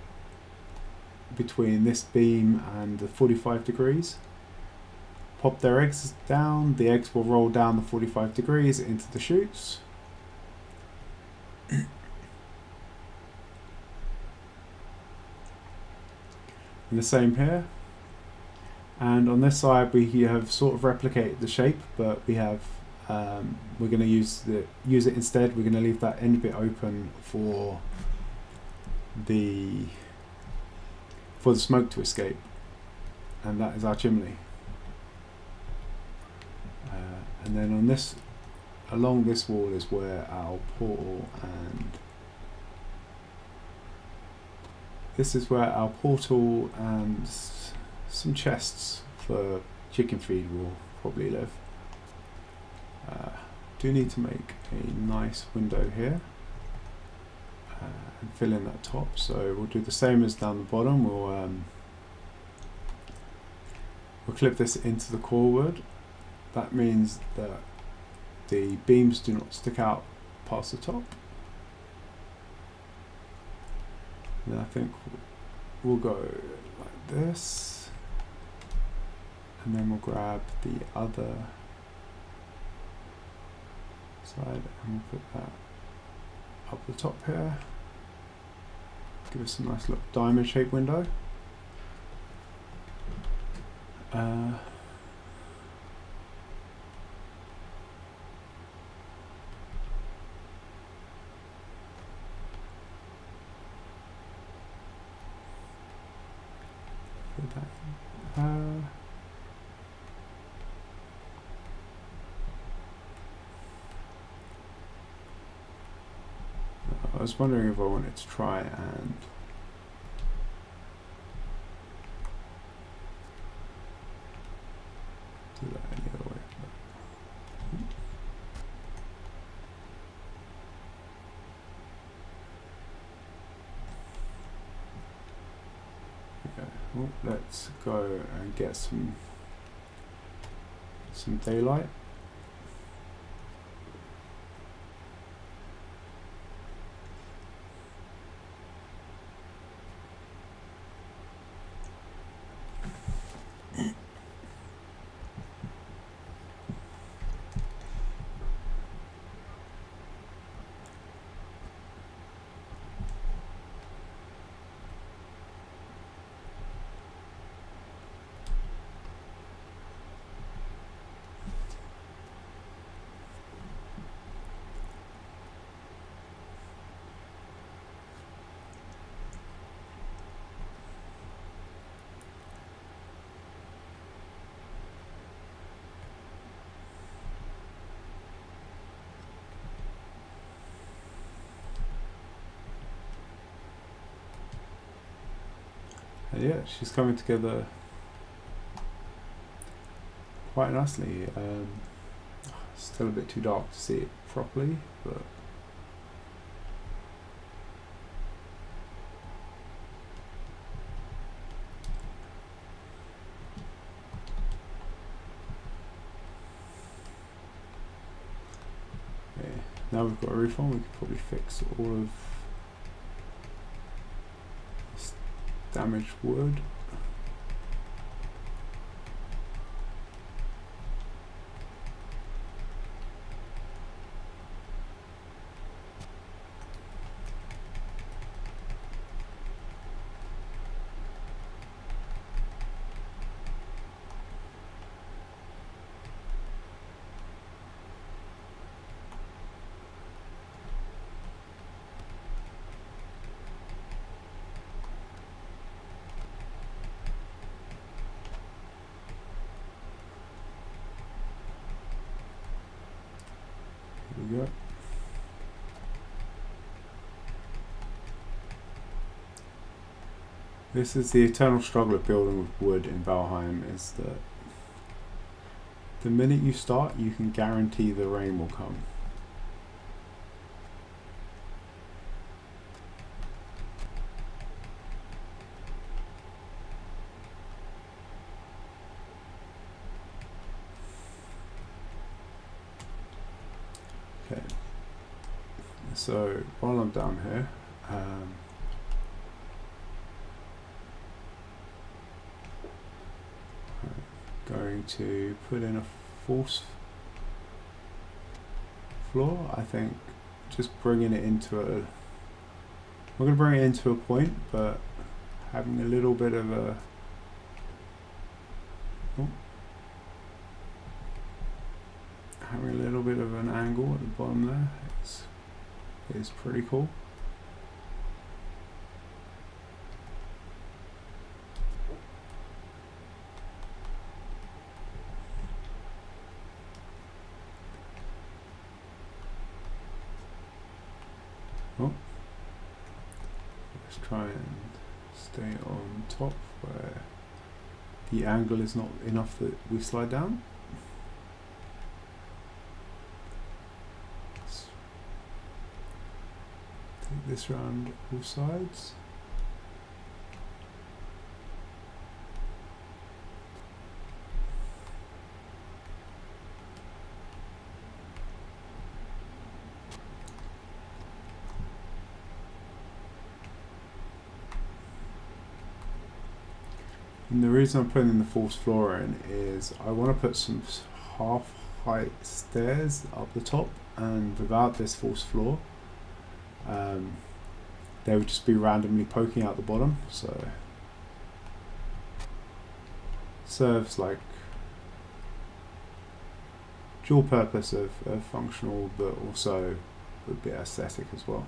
between this beam and the 45 degrees. Pop their eggs down, the eggs will roll down the 45 degrees into the chutes. And the same here. And on this side we have sort of replicated the shape, but we have we're going to use it instead. We're going to leave that end bit open for the smoke to escape, and that is our chimney. And then on this, along this wall is where our portal, and this is where our portal and some chests for chicken feed will probably live. Do need to make a nice window here and fill in that top. So we'll do the same as down the bottom. We'll clip this into the core wood. That means that the beams do not stick out past the top. And I think we'll go like this, and then we'll grab the other side and we'll put that up the top here. Give us a nice little diamond shaped window. I was wondering if I wanted to try and do that any other way. Okay, well, let's go and get some daylight. Yeah, she's coming together quite nicely. Still a bit too dark to see it properly, but okay. Now we've got a roof on, we could probably fix all of this damaged wood. Here we go. This is the eternal struggle of building with wood in Valheim, is that the minute you start, you can guarantee the rain will come. Okay, so while I'm down here, going to put in a false floor. I think just bringing it into a, we're going to bring it into a point, but having a little bit of a, having a little bit of an angle at the bottom there is pretty cool. Let's try and stay on top where the angle is not enough that we slide down. Let's take this round all sides. And the reason I'm putting the false floor in is I want to put some half height stairs up the top, and without this false floor they would just be randomly poking out the bottom, so serves like dual purpose of functional, but also a bit aesthetic as well.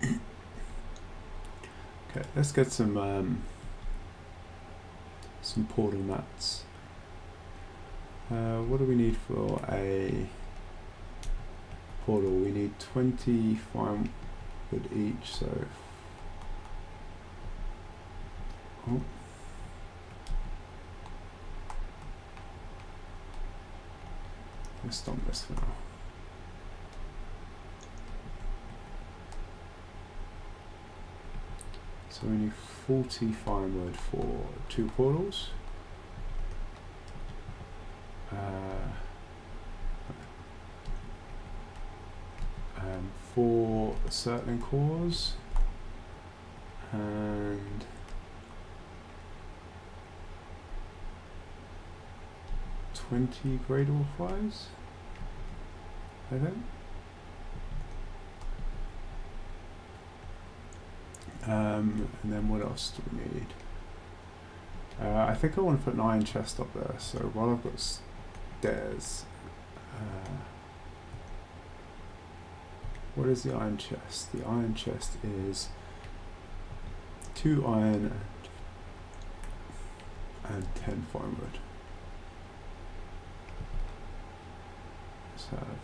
Okay, let's get some portal mats. What do we need for a portal, we need 20 firewood each, so oh. Let's stop this for now. So we need 40 firewood for 2 portals. And 4 circling cores and 20 gradle flies, I think. And then what else do we need? I think I want to put an iron chest up there, so while I've got stairs, what is the iron chest? The iron chest is 2 iron and 10 firewood. Let's have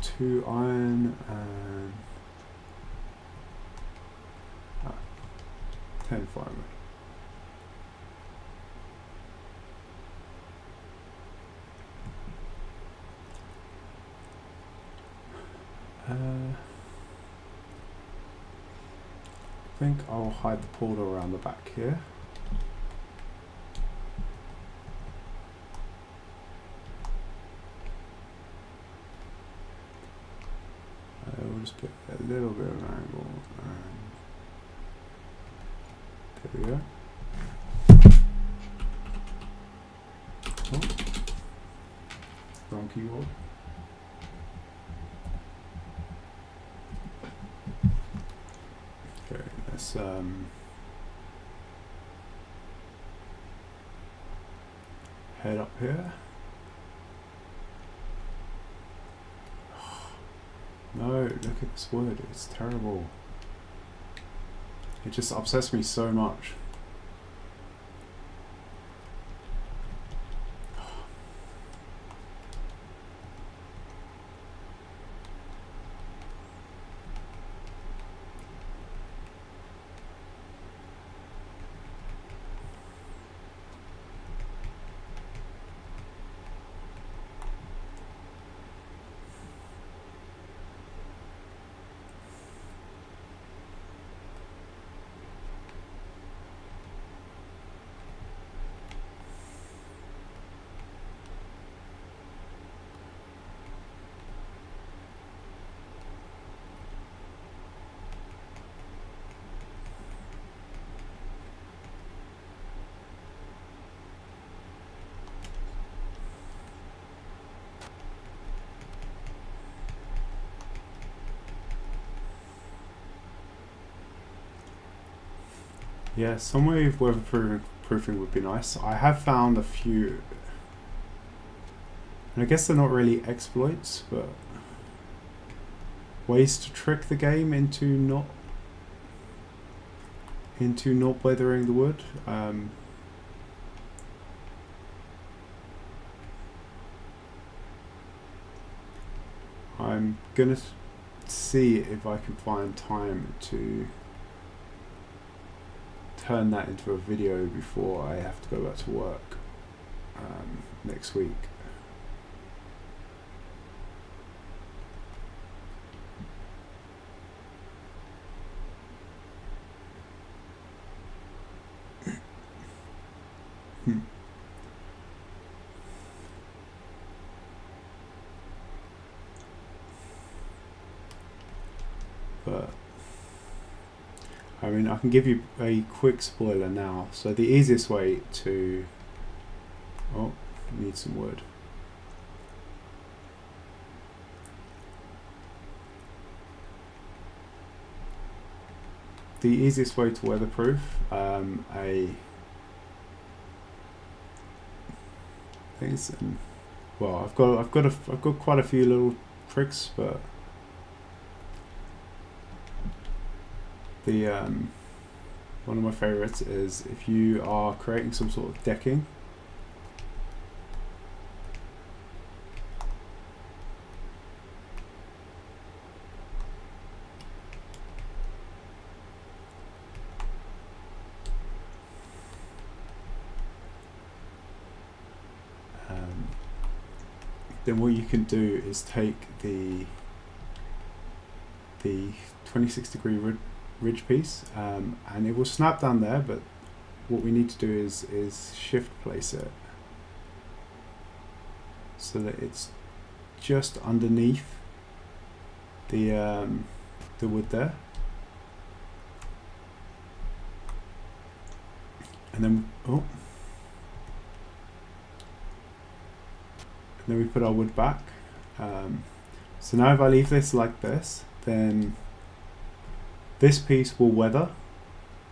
2 iron and 10 firewood. I think I'll hide the portal around the back here. We'll just put a little bit of an angle, and there we go. Oh. Wrong keyboard. Okay, let's head up here. No, look at this wood, it's terrible. It just upsets me so much. Yeah, some way of weatherproofing would be nice. I have found a few, and I guess they're not really exploits, but ways to trick the game into not weathering the wood. I'm gonna see if I can find time to turn that into a video before I have to go back to work next week. But I mean, I can give you a quick spoiler now. So the easiest way to... Oh, need some wood. The easiest way to weatherproof well, I've got quite a few little tricks, but the one of my favorites is if you are creating some sort of decking, then what you can do is take the 26-degree ridge piece, and it will snap down there, but what we need to do is shift place it so that it's just underneath the wood there, and then we put our wood back. So now if I leave this like this, then this piece will weather,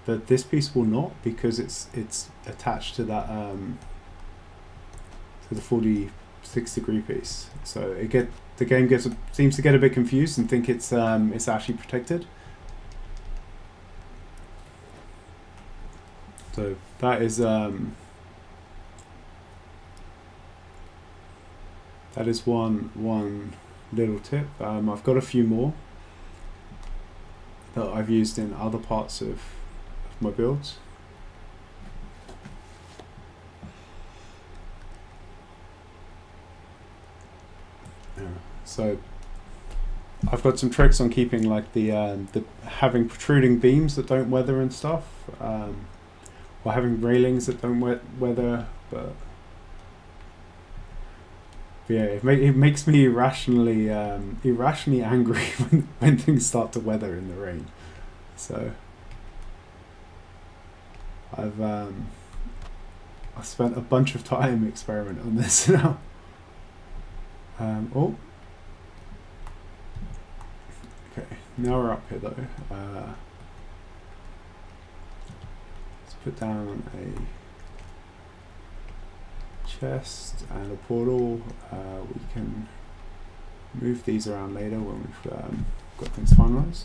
but this piece will not, because it's attached to that to the 46-degree piece. So the game seems to get a bit confused and think it's actually protected. So that is one little tip. I've got a few more that I've used in other parts of my builds. So I've got some tricks on keeping like the having protruding beams that don't weather and stuff, or having railings that don't weather, but yeah, it makes me irrationally angry when things start to weather in the rain. So I spent a bunch of time experimenting on this now. Okay, now we're up here though. Let's put down a chest and a portal. We can move these around later when we've got things finalized.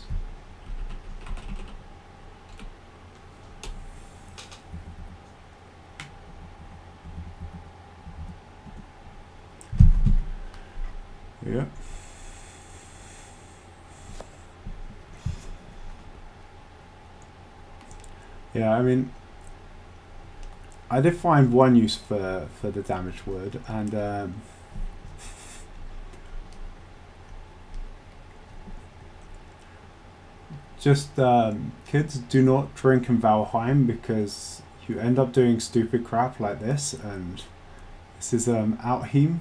Yeah. Yeah, I mean, I did find one use for the damaged wood, and just kids, do not drink in Valheim, because you end up doing stupid crap like this, and this is Valheim.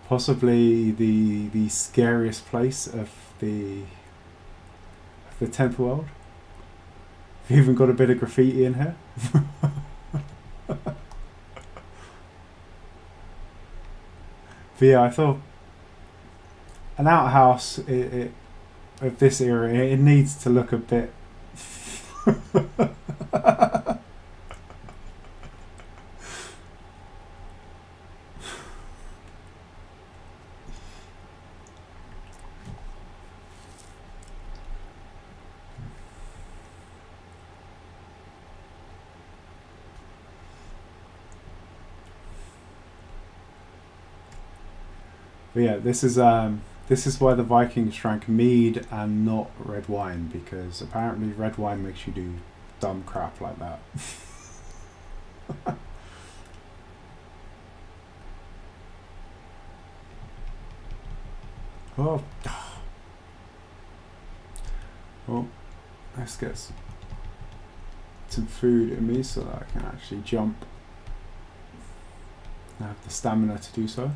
Possibly the scariest place of the 10th world. We've even got a bit of graffiti in here. But yeah, I thought an outhouse of this era, it needs to look a bit But yeah, this is why the Vikings drank mead and not red wine, because apparently red wine makes you do dumb crap like that. Oh. Well, let's get some food in me so that I can actually jump. I have the stamina to do so.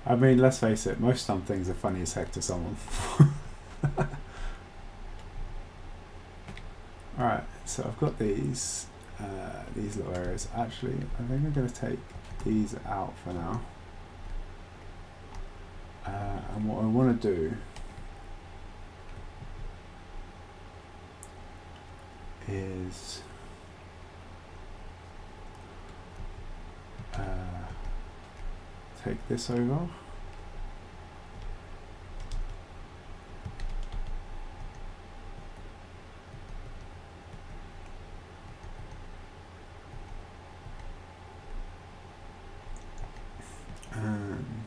I mean, let's face it, most dumb things are funny as heck to someone. Alright, so I've got these little areas. Actually, I think I'm going to take these out for now. And what I want to do is take this over. And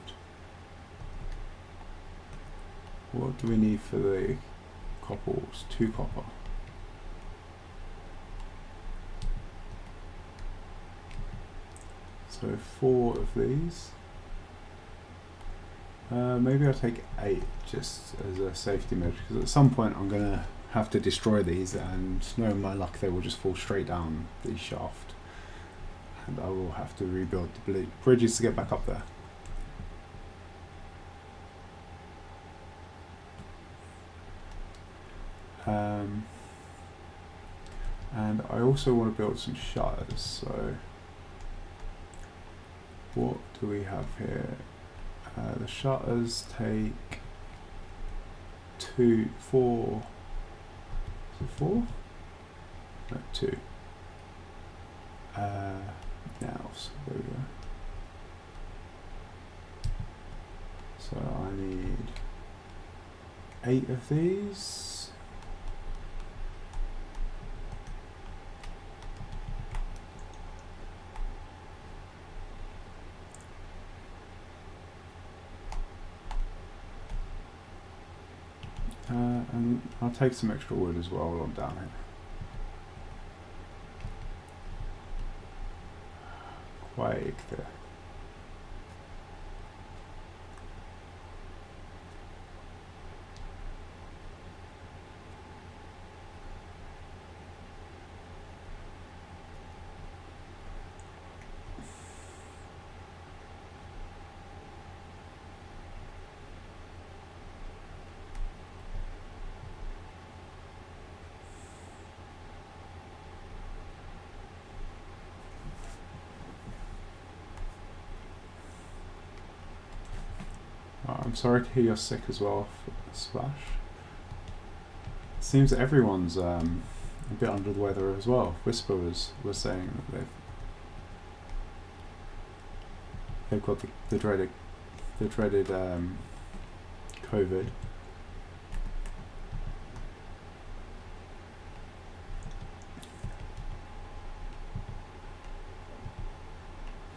What do we need for the coppers? 2 copper. So 4 of these. Maybe I'll take 8 just as a safety measure, because at some point I'm going to have to destroy these, and knowing my luck they will just fall straight down the shaft and I will have to rebuild the bridges to get back up there. And I also want to build some shutters, so what do we have here? The shutters take 2, 4, is it 4? No, 2. Now, so there we go. So I need 8 of these. And I'll take some extra wood as well while I'm down here. Quite there. I'm sorry to hear you're sick as well, Splash. It seems that everyone's a bit under the weather as well. Whisper was saying that they've got the dreaded COVID.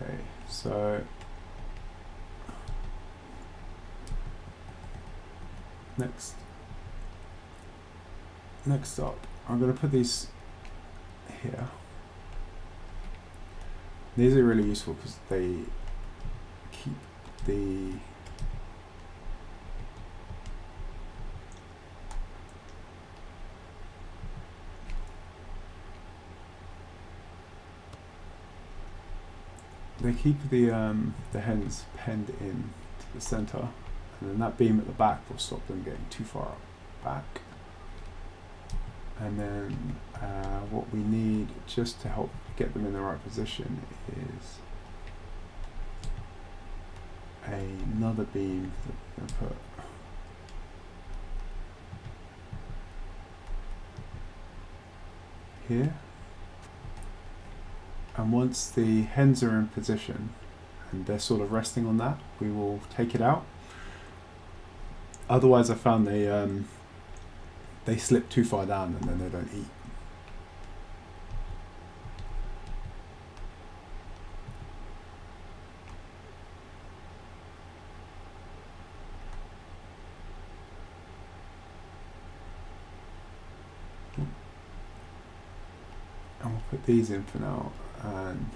Okay, so next up, I'm going to put these here. These are really useful because they keep the hens penned in to the center, and then that beam at the back will stop them getting too far back. And then what we need just to help get them in the right position is another beam that we're going to put here. And once the hens are in position and they're sort of resting on that, we will take it out. Otherwise I found they slip too far down and then they don't eat. And we'll put these in for now, and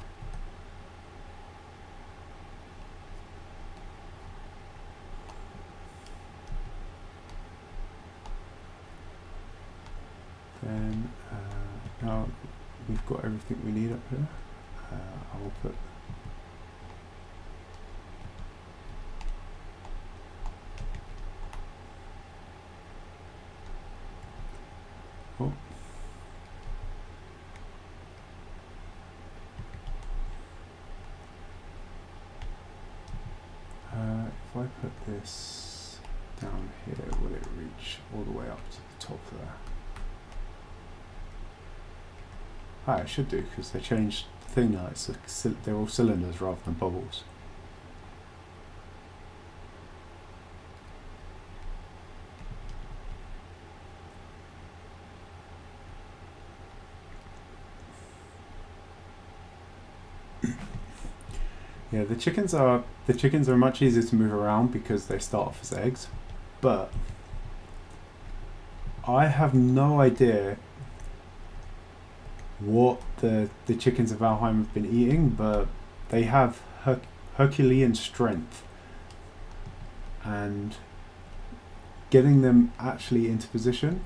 then now we've got everything we need up here. I will put if I put this down here, will it reach all the way up to the top there? Ah, it should do, because they changed the thing now. They're all cylinders rather than bubbles. Yeah, the chickens are much easier to move around because they start off as eggs, but I have no idea what the chickens of Valheim have been eating, but they have Herculean strength, and getting them actually into position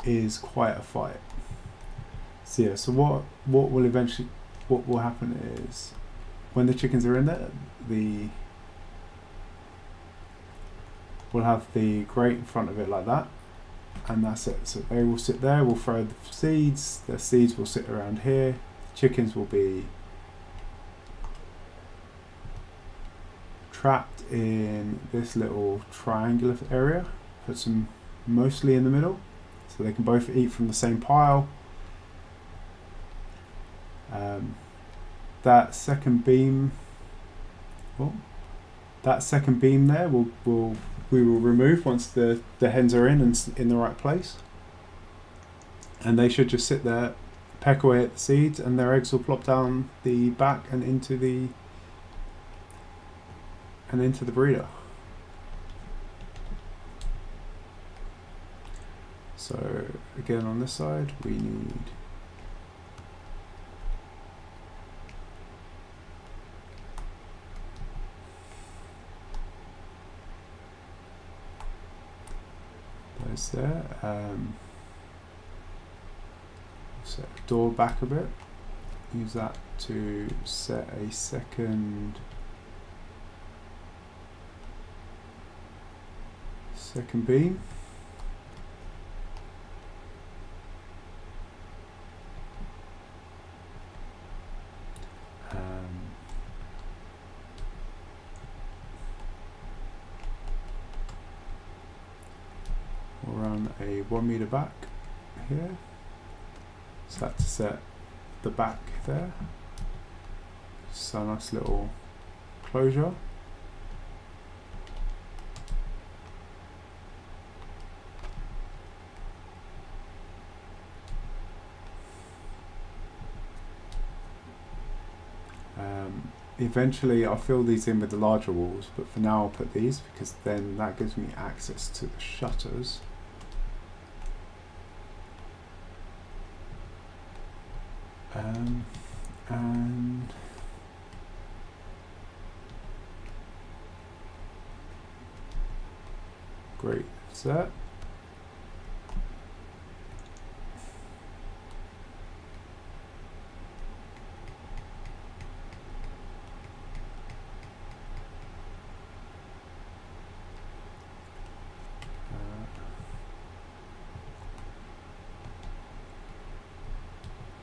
is quite a fight. So yeah, so what will happen is when the chickens are in there, we'll have the grate in front of it like that, and that's it. So they will sit there, we'll throw the seeds, the seeds will sit around here, the chickens will be trapped in this little triangular area, put some mostly in the middle, so they can both eat from the same pile. That second beam, there we will remove once the hens are in and in the right place, and they should just sit there, peck away at the seeds, and their eggs will plop down the back and into the breeder. So again, on this side we need those there. Set the door back a bit. Use that to set a second beam. We'll run a 1 meter back here. So that's to set the back there. So nice little closure. Eventually I'll fill these in with the larger walls, but for now I'll put these because then that gives me access to the shutters. And great, that's that.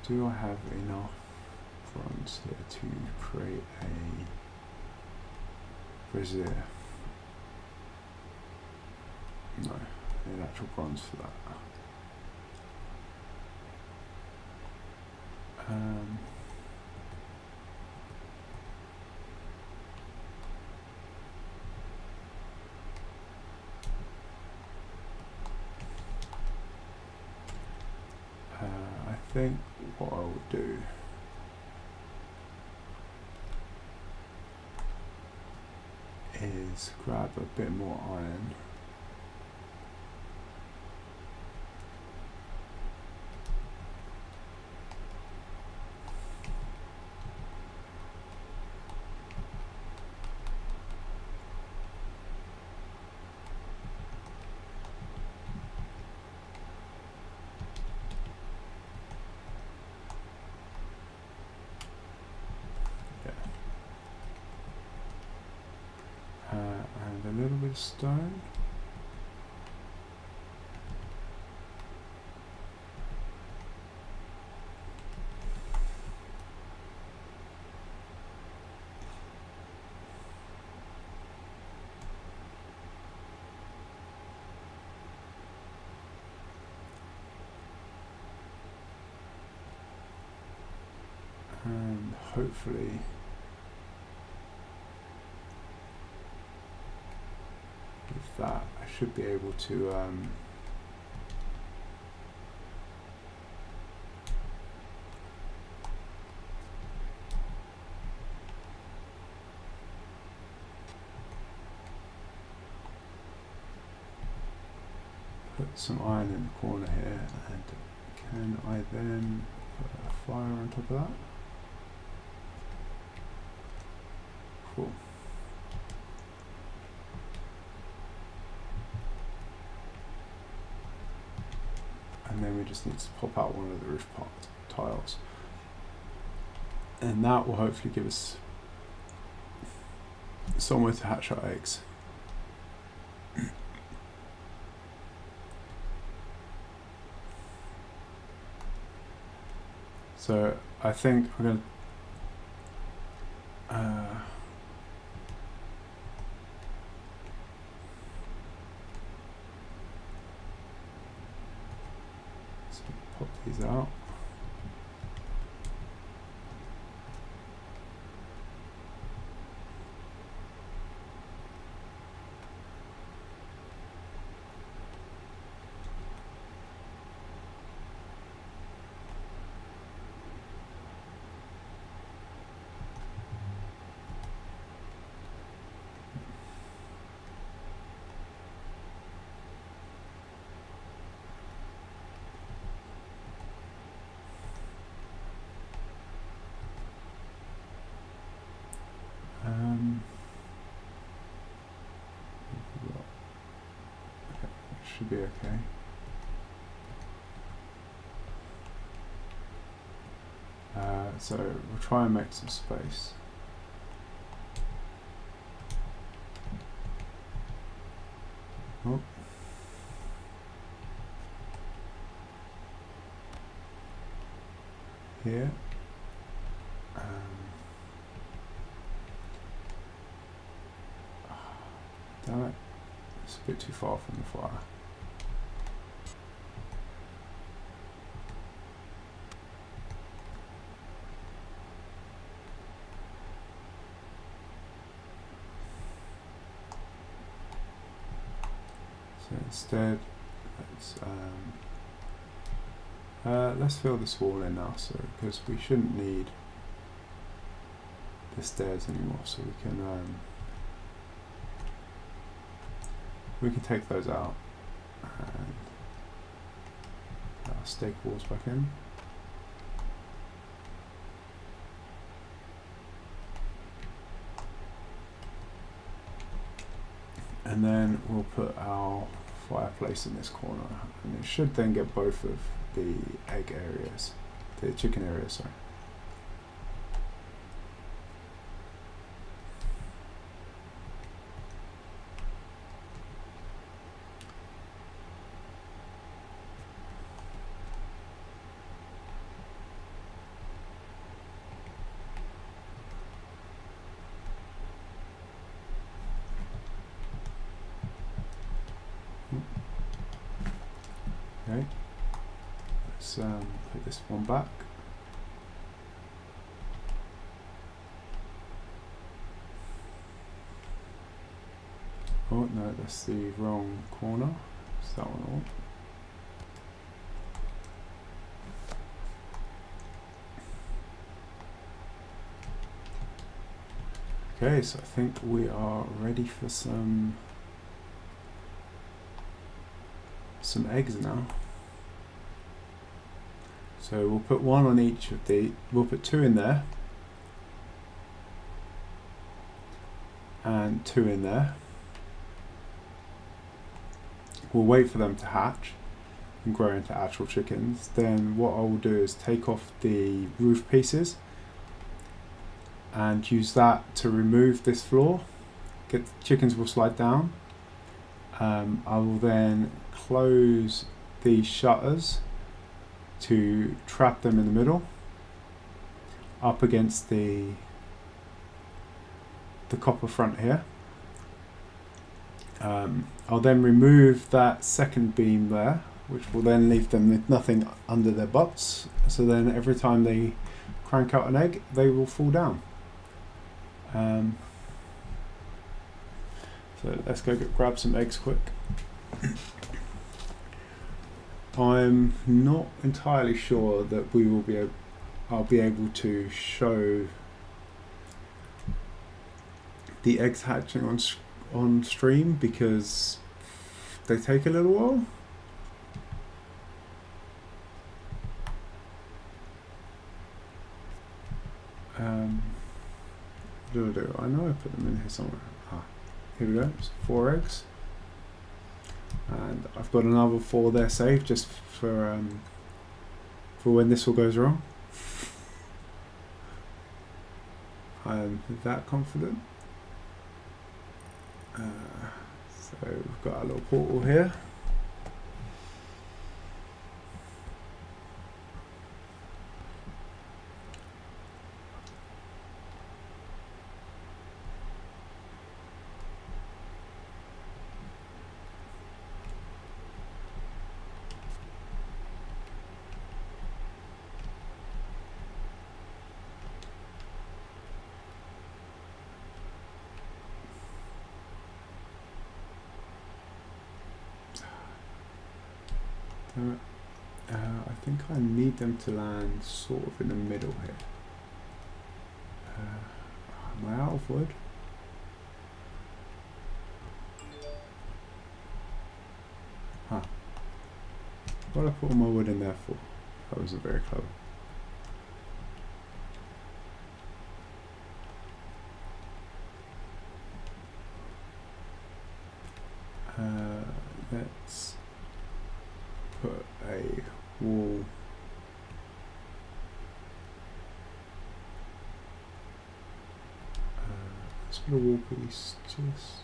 Do I have enough bronze here to create a brazier? No, I need actual bronze for that. I think what I will do is grab a bit more iron. And a little bit of stone. And hopefully with that I should be able to put some iron in the corner here, and can I then put a fire on top of that? Cool. And then we just need to pop out one of the roof tiles. And that will hopefully give us somewhere to hatch our eggs. So I think I'm going to pop these out. Should be okay. So we'll try and make some space. Oh. Here. Damn it. It's a bit too far from the fire. So instead, let's fill this wall in now, so because we shouldn't need the stairs anymore, so we can take those out and stake walls back in. And then we'll put our fireplace in this corner, and it should then get both of the egg areas, the chicken areas, sorry. Okay, let's put this one back. Oh no, that's the wrong corner. It's that one on. Okay, so I think we are ready for some eggs now. So we'll put one on each of we'll put two in there and two in there. We'll wait for them to hatch and grow into actual chickens. Then what I will do is take off the roof pieces and use that to remove this floor. Chickens will slide down. I will then close the shutters to trap them in the middle up against the copper front here. I'll then remove that second beam there, which will then leave them with nothing under their butts, so then every time they crank out an egg they will fall down. So let's go grab some eggs quick. I'm not entirely sure that I'll be able to show the eggs hatching on stream because they take a little while. What do? I know I put them in here somewhere. Here we go. It's 4 eggs, and I've got another 4 there saved just for when this all goes wrong. I'm that confident. So we've got our little portal here. I think I need them to land sort of in the middle here. Am I out of wood? Huh. What did I put all my wood in there for? That wasn't very clever. Let's put a wall. Let's put a wall piece just.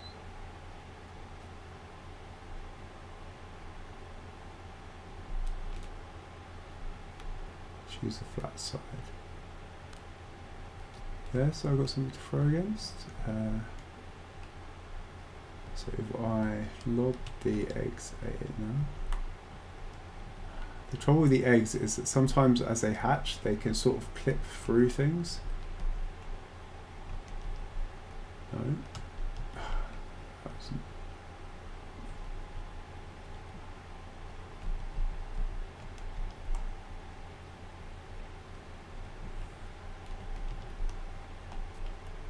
Choose the flat side. There, so I've got something to throw against. So if I lob the eggs in now. The trouble with the eggs is that sometimes as they hatch, they can sort of clip through things. No.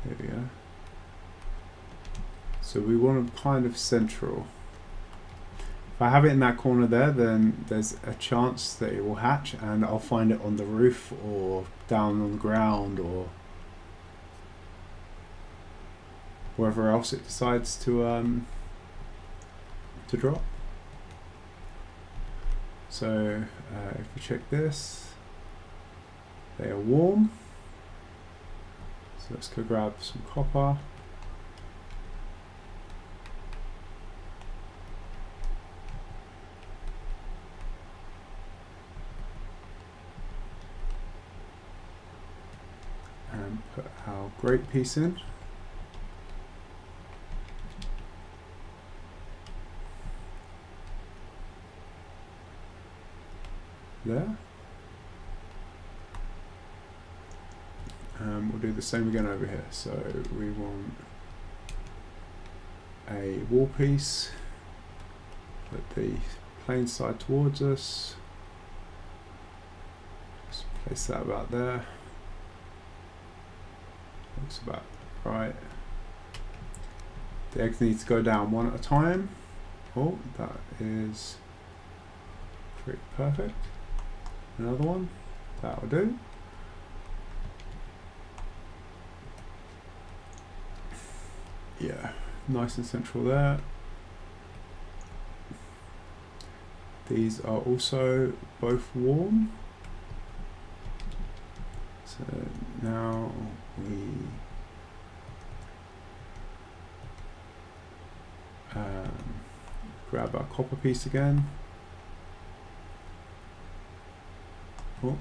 There we go. So we want them kind of central. If I have it in that corner there, then there's a chance that it will hatch and I'll find it on the roof or down on the ground or wherever else it decides to drop. So if we check this, they are warm. So let's go grab some copper. And put our grate piece in. There. We'll do the same again over here. So we want a wall piece, put the plain side towards us, just place that about there. Looks about right. The eggs need to go down one at a time. Oh, that is pretty perfect. Another one, that'll do. Yeah, nice and central there. These are also both warm. So now we grab our copper piece again. Oh.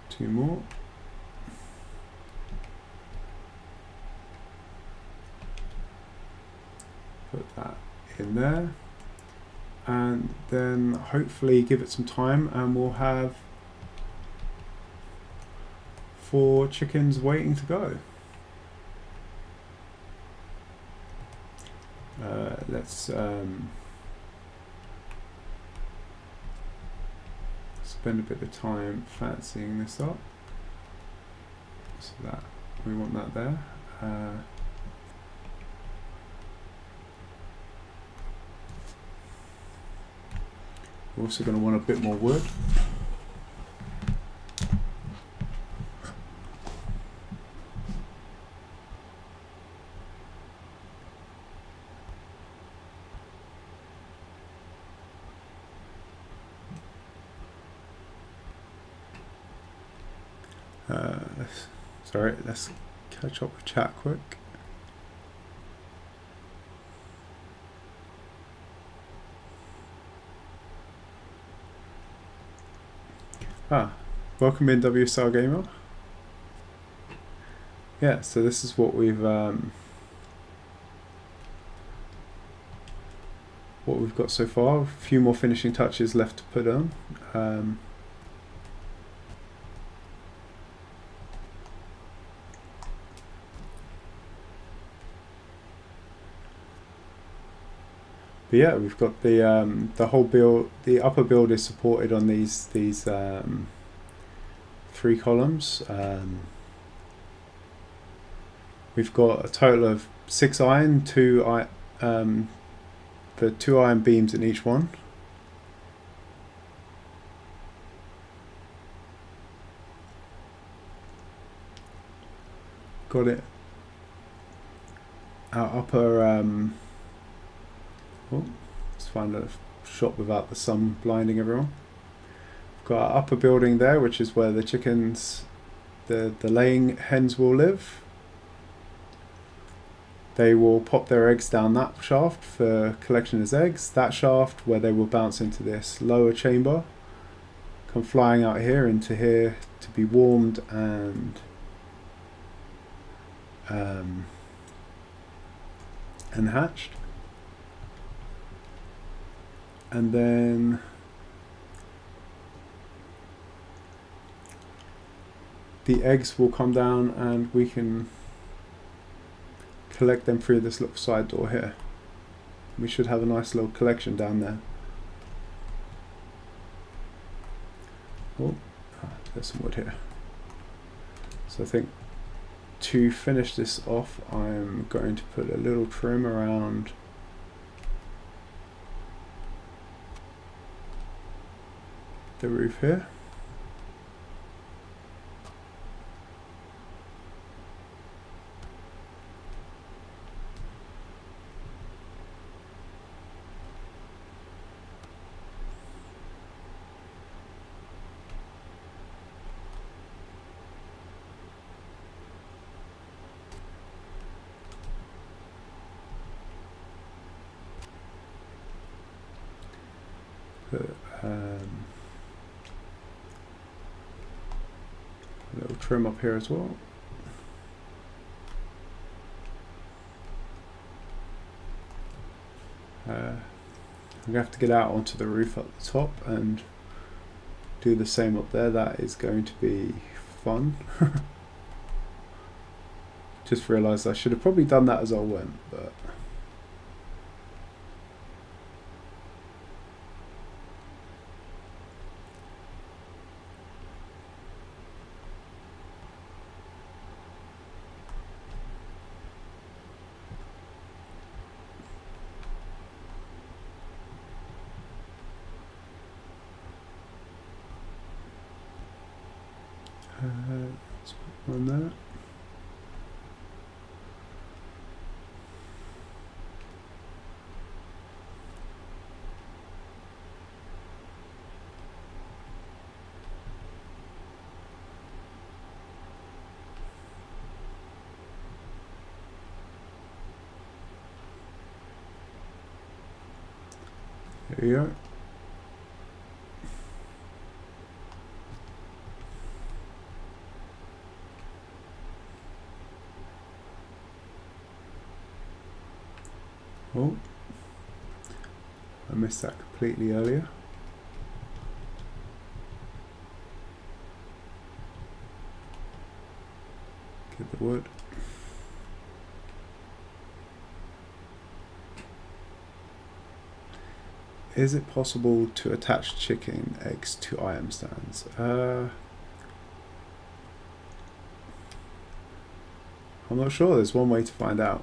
Two more. Put that in there. And then hopefully give it some time and we'll have 4 chickens waiting to go. Let's spend a bit of time fancying this up. So that we want that there. We're also going to want a bit more wood. Sorry, let's catch up with chat quick. Welcome in, WSR Gamer. Yeah, so this is what we've got so far. A few more finishing touches left to put on. But yeah, we've got the whole build. The upper build is supported on these 3 columns. We've got a total of 6 iron, 2 iron beams in each one. Got it. Our upper. Let's find a shot without the sun blinding everyone. We've got our upper building there, which is where the chickens, the laying hens will live. They will pop their eggs down that shaft for collection as eggs. That shaft where they will bounce into this lower chamber, come flying out here into here to be warmed and hatched. And then the eggs will come down and we can collect them through this little side door here. We should have a nice little collection down there. There's some wood here. So I think to finish this off, I'm going to put a little trim around the roof here. A little trim up here as well. I'm going to have to get out onto the roof at the top and do the same up there. That is going to be fun. Just realised I should have probably done that as I went, but let's put one there. There you go. Oh, I missed that completely earlier. Get the wood. Is it possible to attach chicken eggs to iron stands? I'm not sure. There's one way to find out.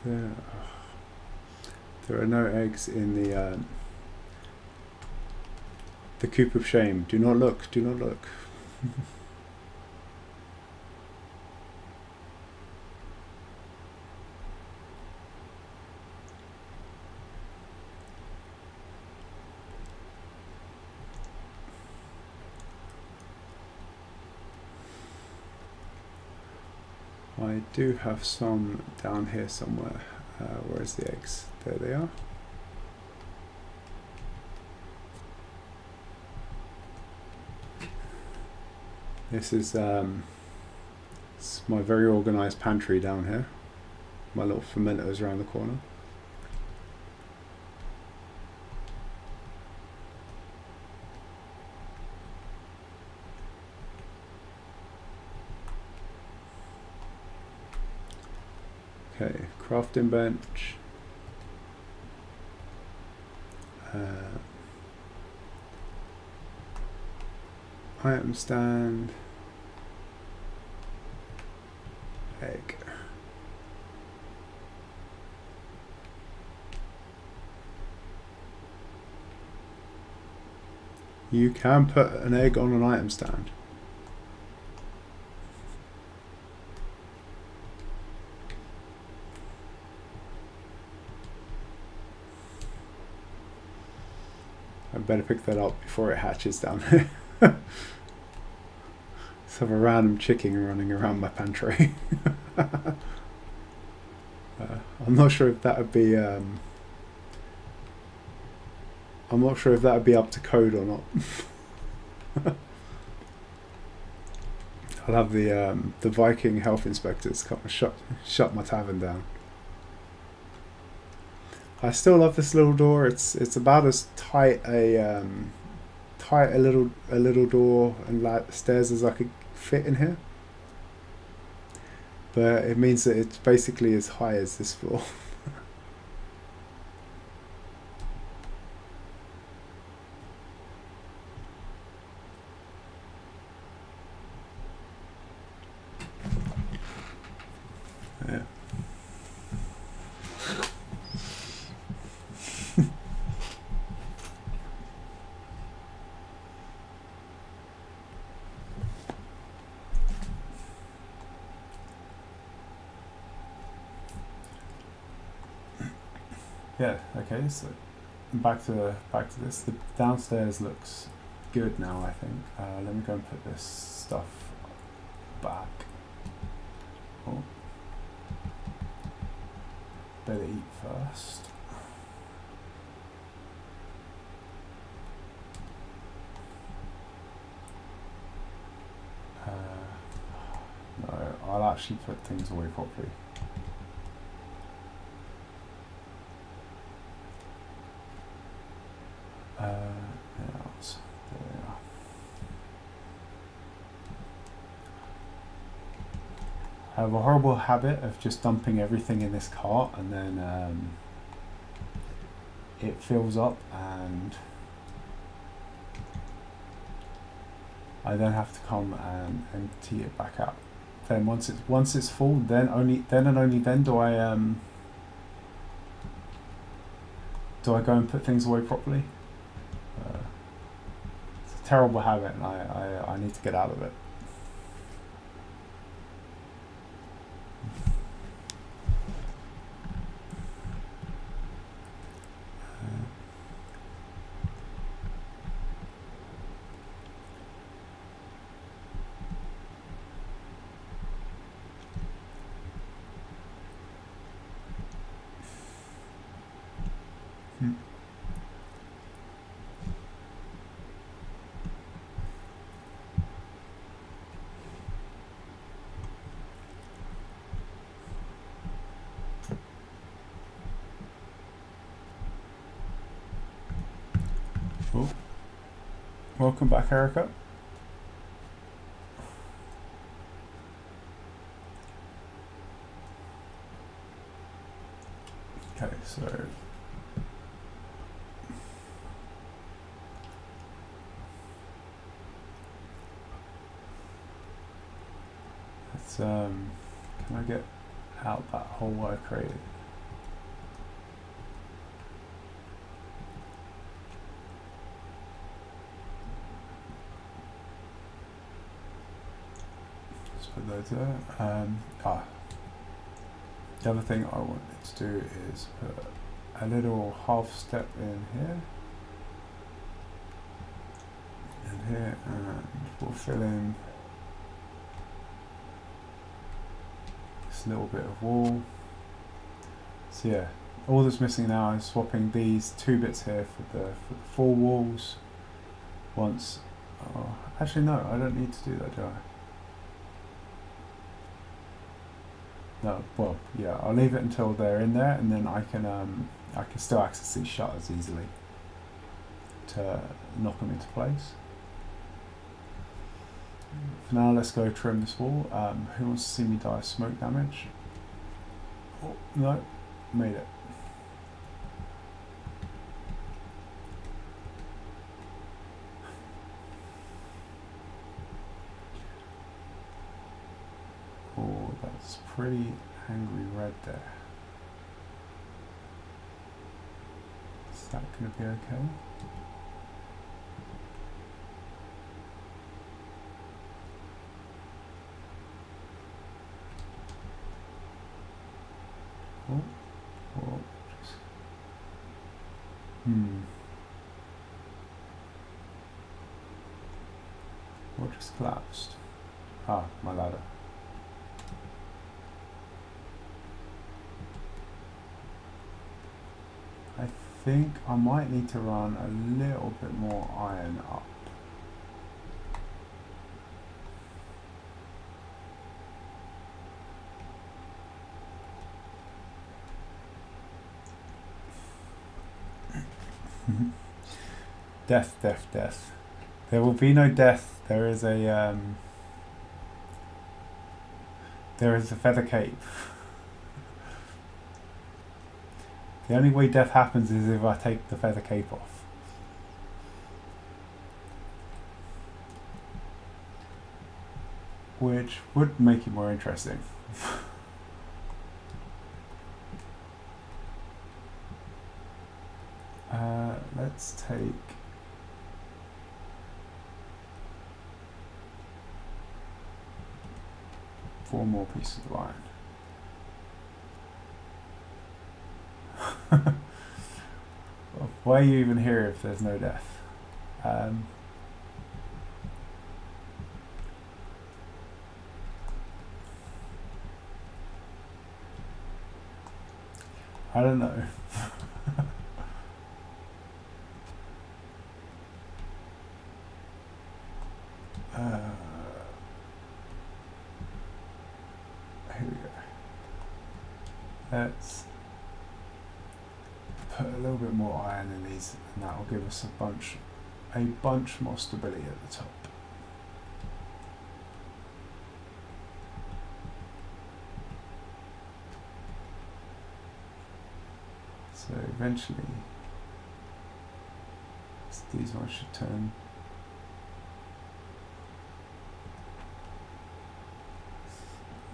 There are no eggs in the coop of shame. Do not look. Do not look. I do have some down here somewhere. Where's the eggs? There they are. This is it's my very organised pantry down here. My little fermenters around the corner. Okay, crafting bench. Item stand. Egg. You can put an egg on an item stand. I better pick that up before it hatches down here. Let's have a random chicken running around my pantry. I'm not sure if that would be. I'm not sure if that would be up to code or not. I'll have the Viking health inspectors come and shut my tavern down. I still love this little door. It's about as tight a little door and stairs as I could fit in here. But it means that it's basically as high as this floor. Yeah. Yeah, okay, so back to this. The downstairs looks good now, I think. Let me go and put this stuff back. Oh. Better eat first. No, I'll actually put things away properly. There we are. I have a horrible habit of just dumping everything in this cart and then it fills up and I then have to come and empty it back out. Then once it's full, then and only then do I go and put things away properly. It's a terrible habit, and I need to get out of it. Cool. Welcome back, Erica. Okay, so let's can I get out that hole I created? put those there. The other thing I wanted to do is put a little half step in here and here, and we'll fill in this little bit of wall. So yeah, all that's missing now is swapping these two bits here for the four walls. Once, oh, actually no, I don't need to do that, do I? No, well, yeah, I'll leave it until they're in there, and then I can still access these shutters easily to knock them into place. For now, let's go trim this wall. Who wants to see me die of smoke damage? Oh, no, made it. Oh, that's pretty angry red there. Is that going to be okay? Oh, oh, just, what just collapsed? Ah, my ladder. I think I might need to run a little bit more iron up. Death, death, death. There will be no death. There is a feather cape. The only way death happens is if I take the feather cape off. Which would make it more interesting. Let's take four more pieces of iron. Why are you even here if there's no death? I don't know. Here we go. Let's put a little bit more iron in these, and that will give us a bunch more stability at the top. So eventually, these ones should turn.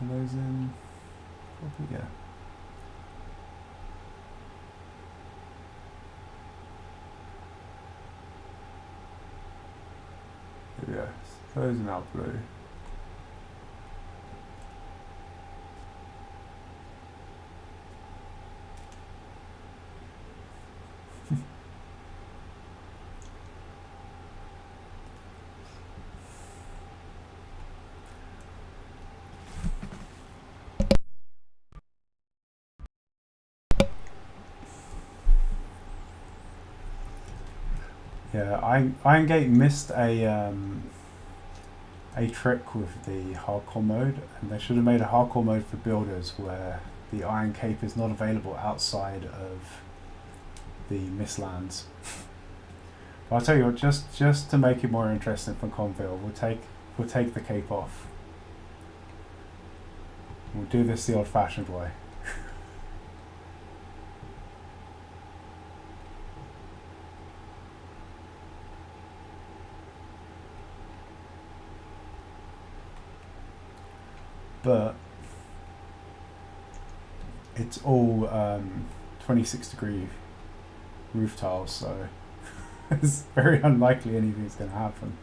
Are those in? Probably, yeah. There we go. Those are now blue. Yeah, Iron Gate missed a trick with the hardcore mode, and they should have made a hardcore mode for builders where the Iron Cape is not available outside of the Mistlands. But I'll tell you what, just to make it more interesting for Conville, we'll take the cape off. We'll do this the old-fashioned way. But it's all 26-degree roof tiles, so it's very unlikely anything's going to happen.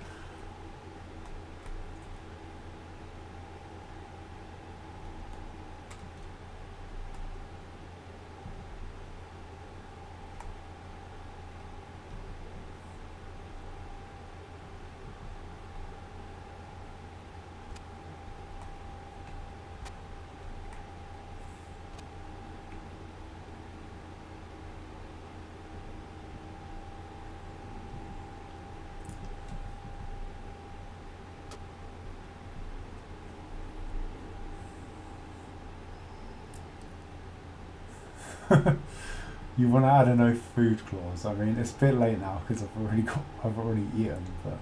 You want to add a no food clause. I mean, it's a bit late now because I've already eaten, but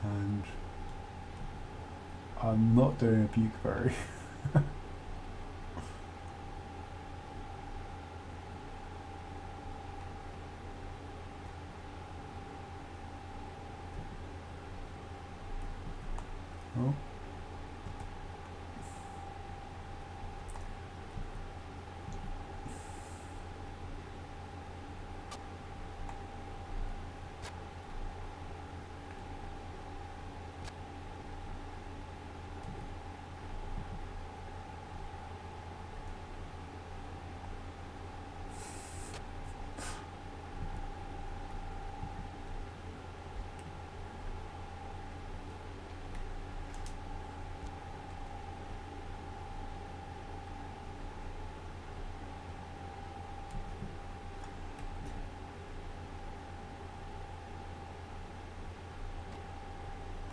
and I'm not doing a bukeberry. Oh.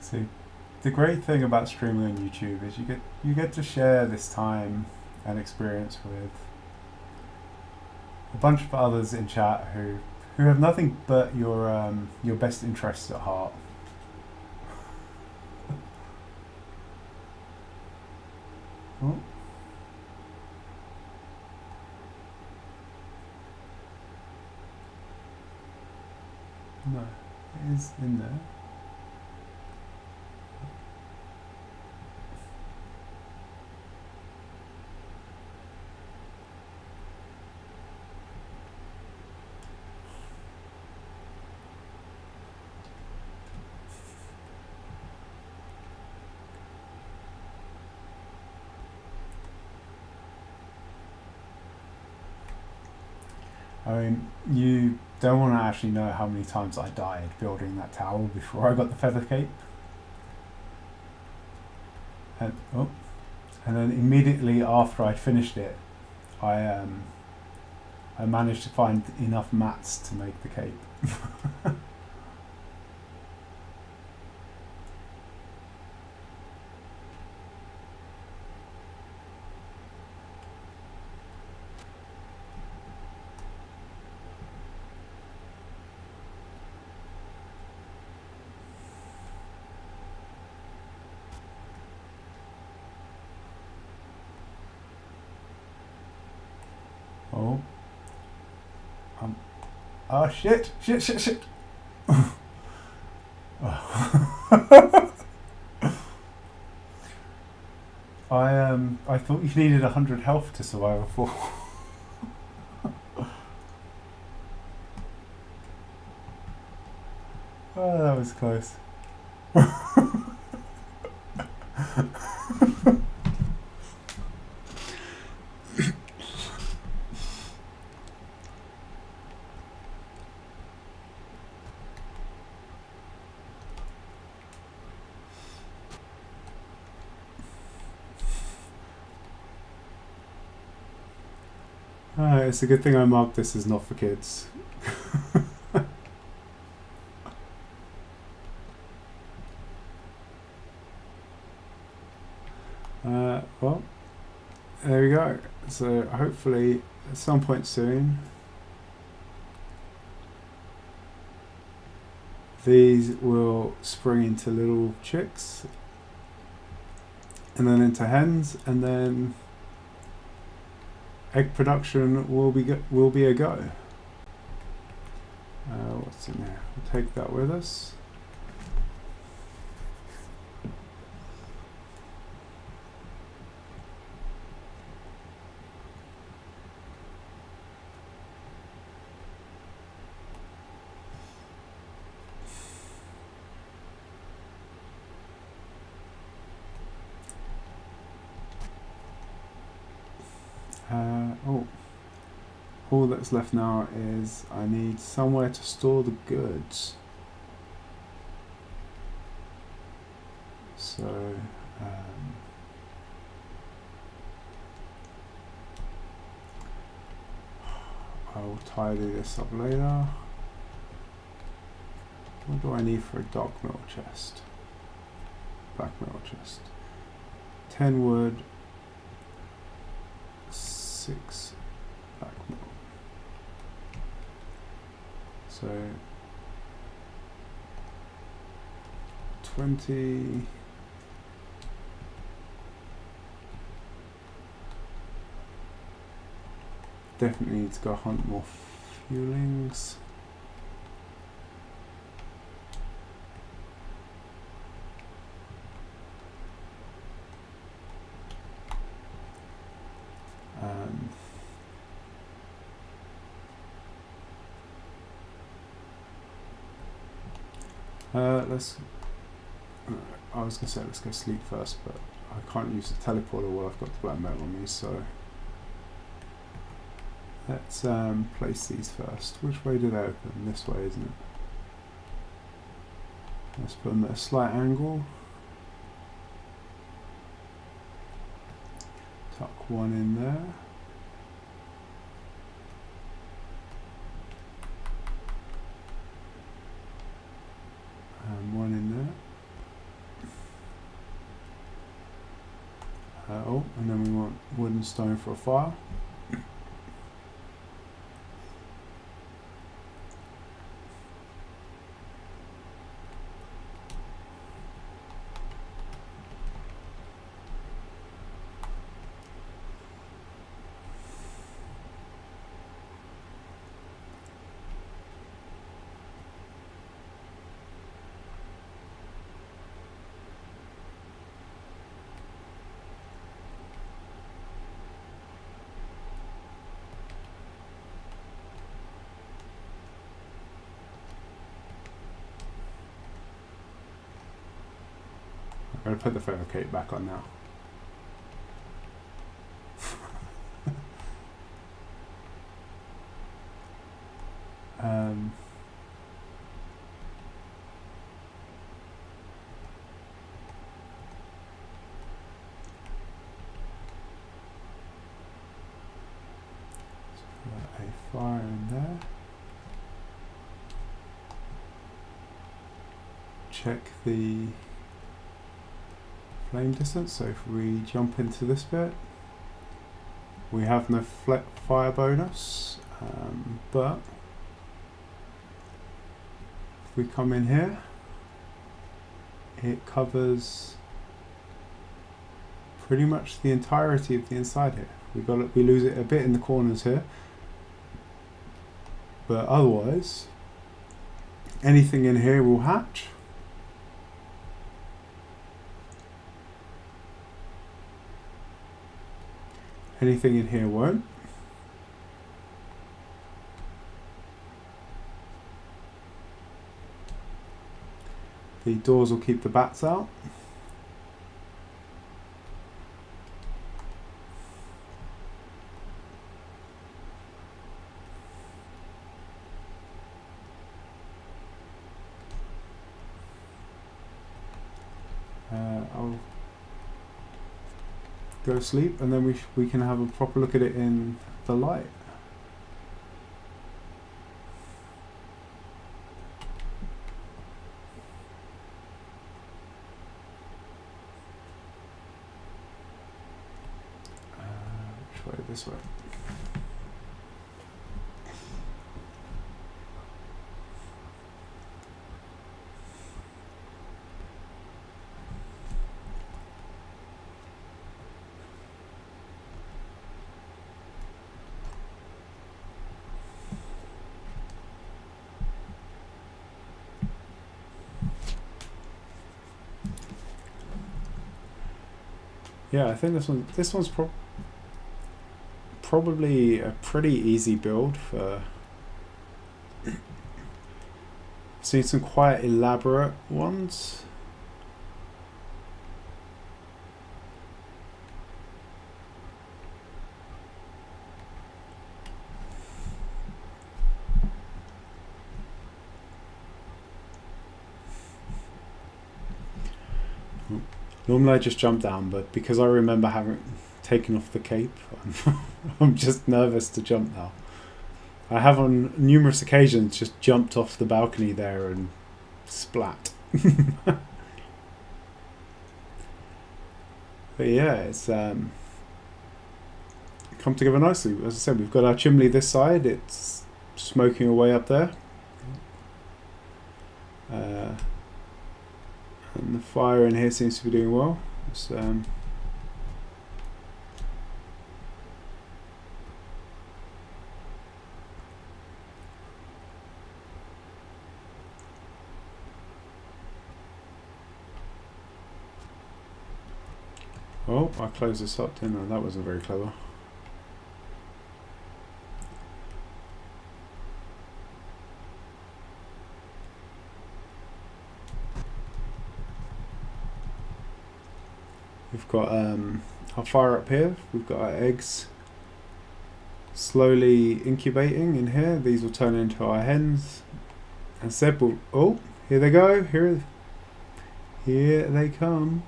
See, the great thing about streaming on YouTube is you get to share this time and experience with a bunch of others in chat who have nothing but your best interests at heart. Oh. No, it is in there. I mean, you don't want to actually know how many times I died building that tower before I got the feather cape. And then immediately after I'd finished it, I managed to find enough mats to make the cape. Oh. Oh shit! Shit! I thought you needed 100 health to survive a fall. Oh, that was close. It's a good thing I marked this as not for kids. Well, there we go. So hopefully at some point soon these will spring into little chicks and then into hens, and then egg production will be a go. What's in there? We'll take that with us. All that's left now is I need somewhere to store the goods. So I'll tidy this up later. What do I need for a dark metal chest? Black metal chest. 10 wood. 6 black mold. So 20. Definitely need to go hunt more fuelings. I was gonna say let's go sleep first, but I can't use the teleporter while I've got the black metal on me, so let's place these first. Which way do they open? This way, isn't it? Let's put them at a slight angle. Tuck one in there. And one in there. Oh, and then we want wood and stone for a fire. I'm going to put the feather cape back on now. Put a fire in there. Check the flame distance, so if we jump into this bit, we have no fire bonus, but if we come in here, it covers pretty much the entirety of the inside here. We lose it a bit in the corners here, but otherwise anything in here will hatch. Anything in here won't. The doors will keep the bats out. I'll go sleep, and then we can have a proper look at it in the light. Which way? This way. Yeah, I think this one's probably a pretty easy build for. I've seen some quite elaborate ones. Normally I just jump down, but because I remember having taken off the cape, I'm just nervous to jump now. I have on numerous occasions just jumped off the balcony there and splat. But yeah, it's come together nicely. As I said, we've got our chimney this side. It's smoking away up there. And the fire in here seems to be doing well. Oh, I closed this up, didn't I? That wasn't very clever. We've got our fire up here. We've got our eggs slowly incubating in here. These will turn into our hens. And Seb will... Oh, here they go. Here they come.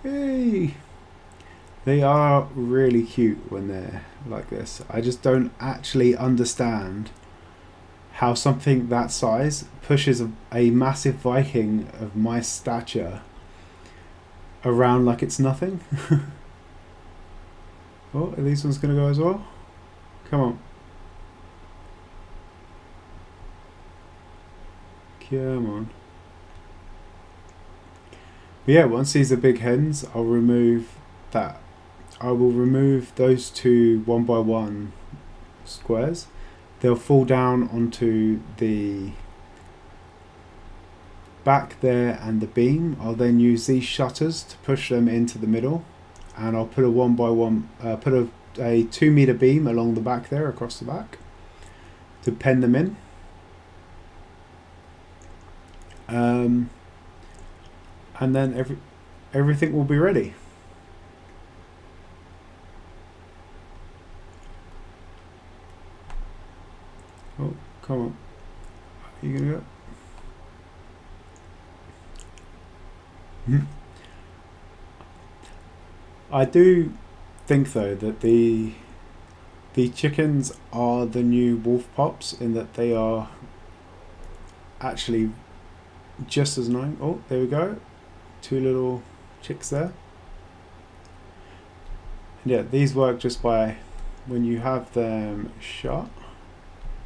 Hey! They are really cute when they're like this. I just don't actually understand how something that size pushes a massive Viking of my stature around like it's nothing. Oh, are these ones going to go as well? Come on. Come on. But yeah, once these are big hens, I'll remove that. I will remove those two 1x1 squares. They'll fall down onto the back there and the beam. I'll then use these shutters to push them into the middle, and I'll put a 1x1, put a 2 meter beam along the back there, across the back, to pen them in. And then everything will be ready. Oh, come on. Are you gonna go? I do think though that the chickens are the new wolf pups, in that they are actually just as annoying. Oh, there we go. 2 little chicks there. And yeah, these work just by, when you have them shut,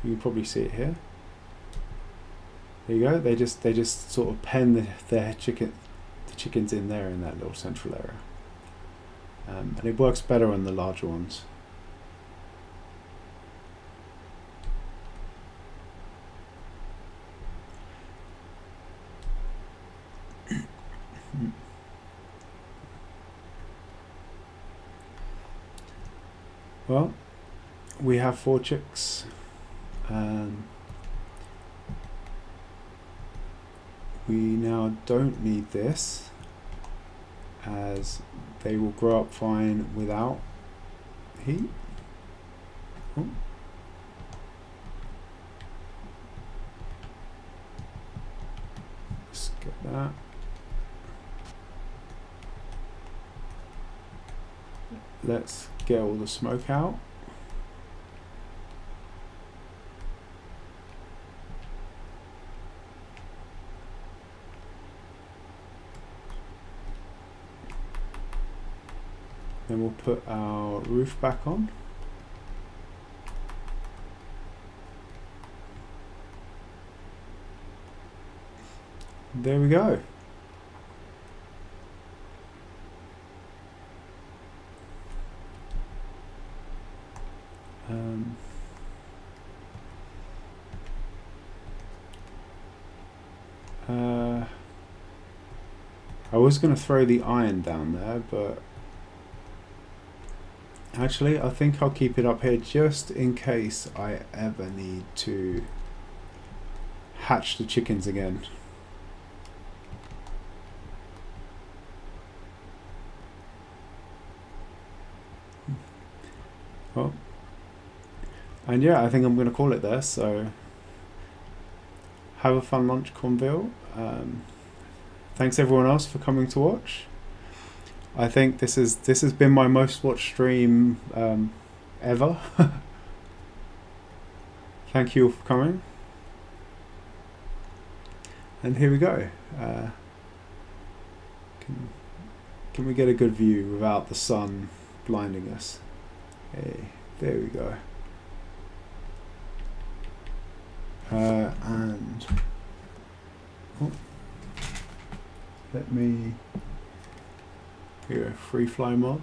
you can probably see it here. There you go. They just sort of pen the chickens in there, in that little central area. And it works better on the larger ones. Well, we have 4 chicks. We now don't need this, as they will grow up fine without heat. Oh. Let's get that. Let's get all the smoke out. Then we'll put our roof back on. There we go. I was going to throw the iron down there, but actually I think I'll keep it up here just in case I ever need to hatch the chickens again. Well, and yeah, I think I'm going to call it there. So have a fun lunch, Cornville. Thanks everyone else for coming to watch. I think this has been my most watched stream ever. Thank you all for coming. And here we go. Can we get a good view without the sun blinding us. Hey, there we go. And let me here, free fly mod.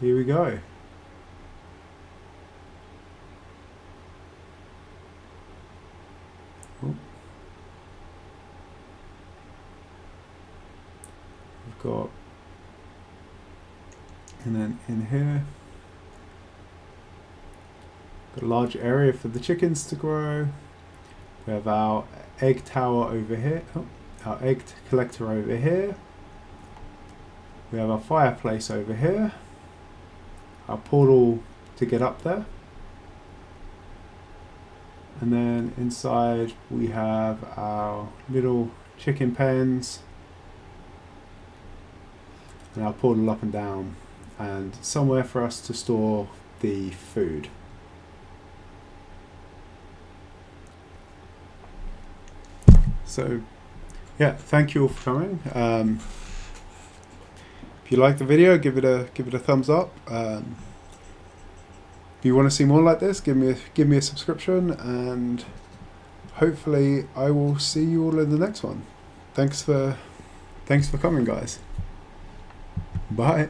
Here we go. We've got, and then in here, got a large area for the chickens to grow. We have our egg tower over here, our egg collector over here. We have our fireplace over here, our portal to get up there. And then inside we have our little chicken pens and our portal up and down, and somewhere for us to store the food. So yeah, thank you all for coming. If you like the video, give it a thumbs up. If you want to see more like this, give me a subscription, and hopefully I will see you all in the next one. Thanks for coming, guys. Bye.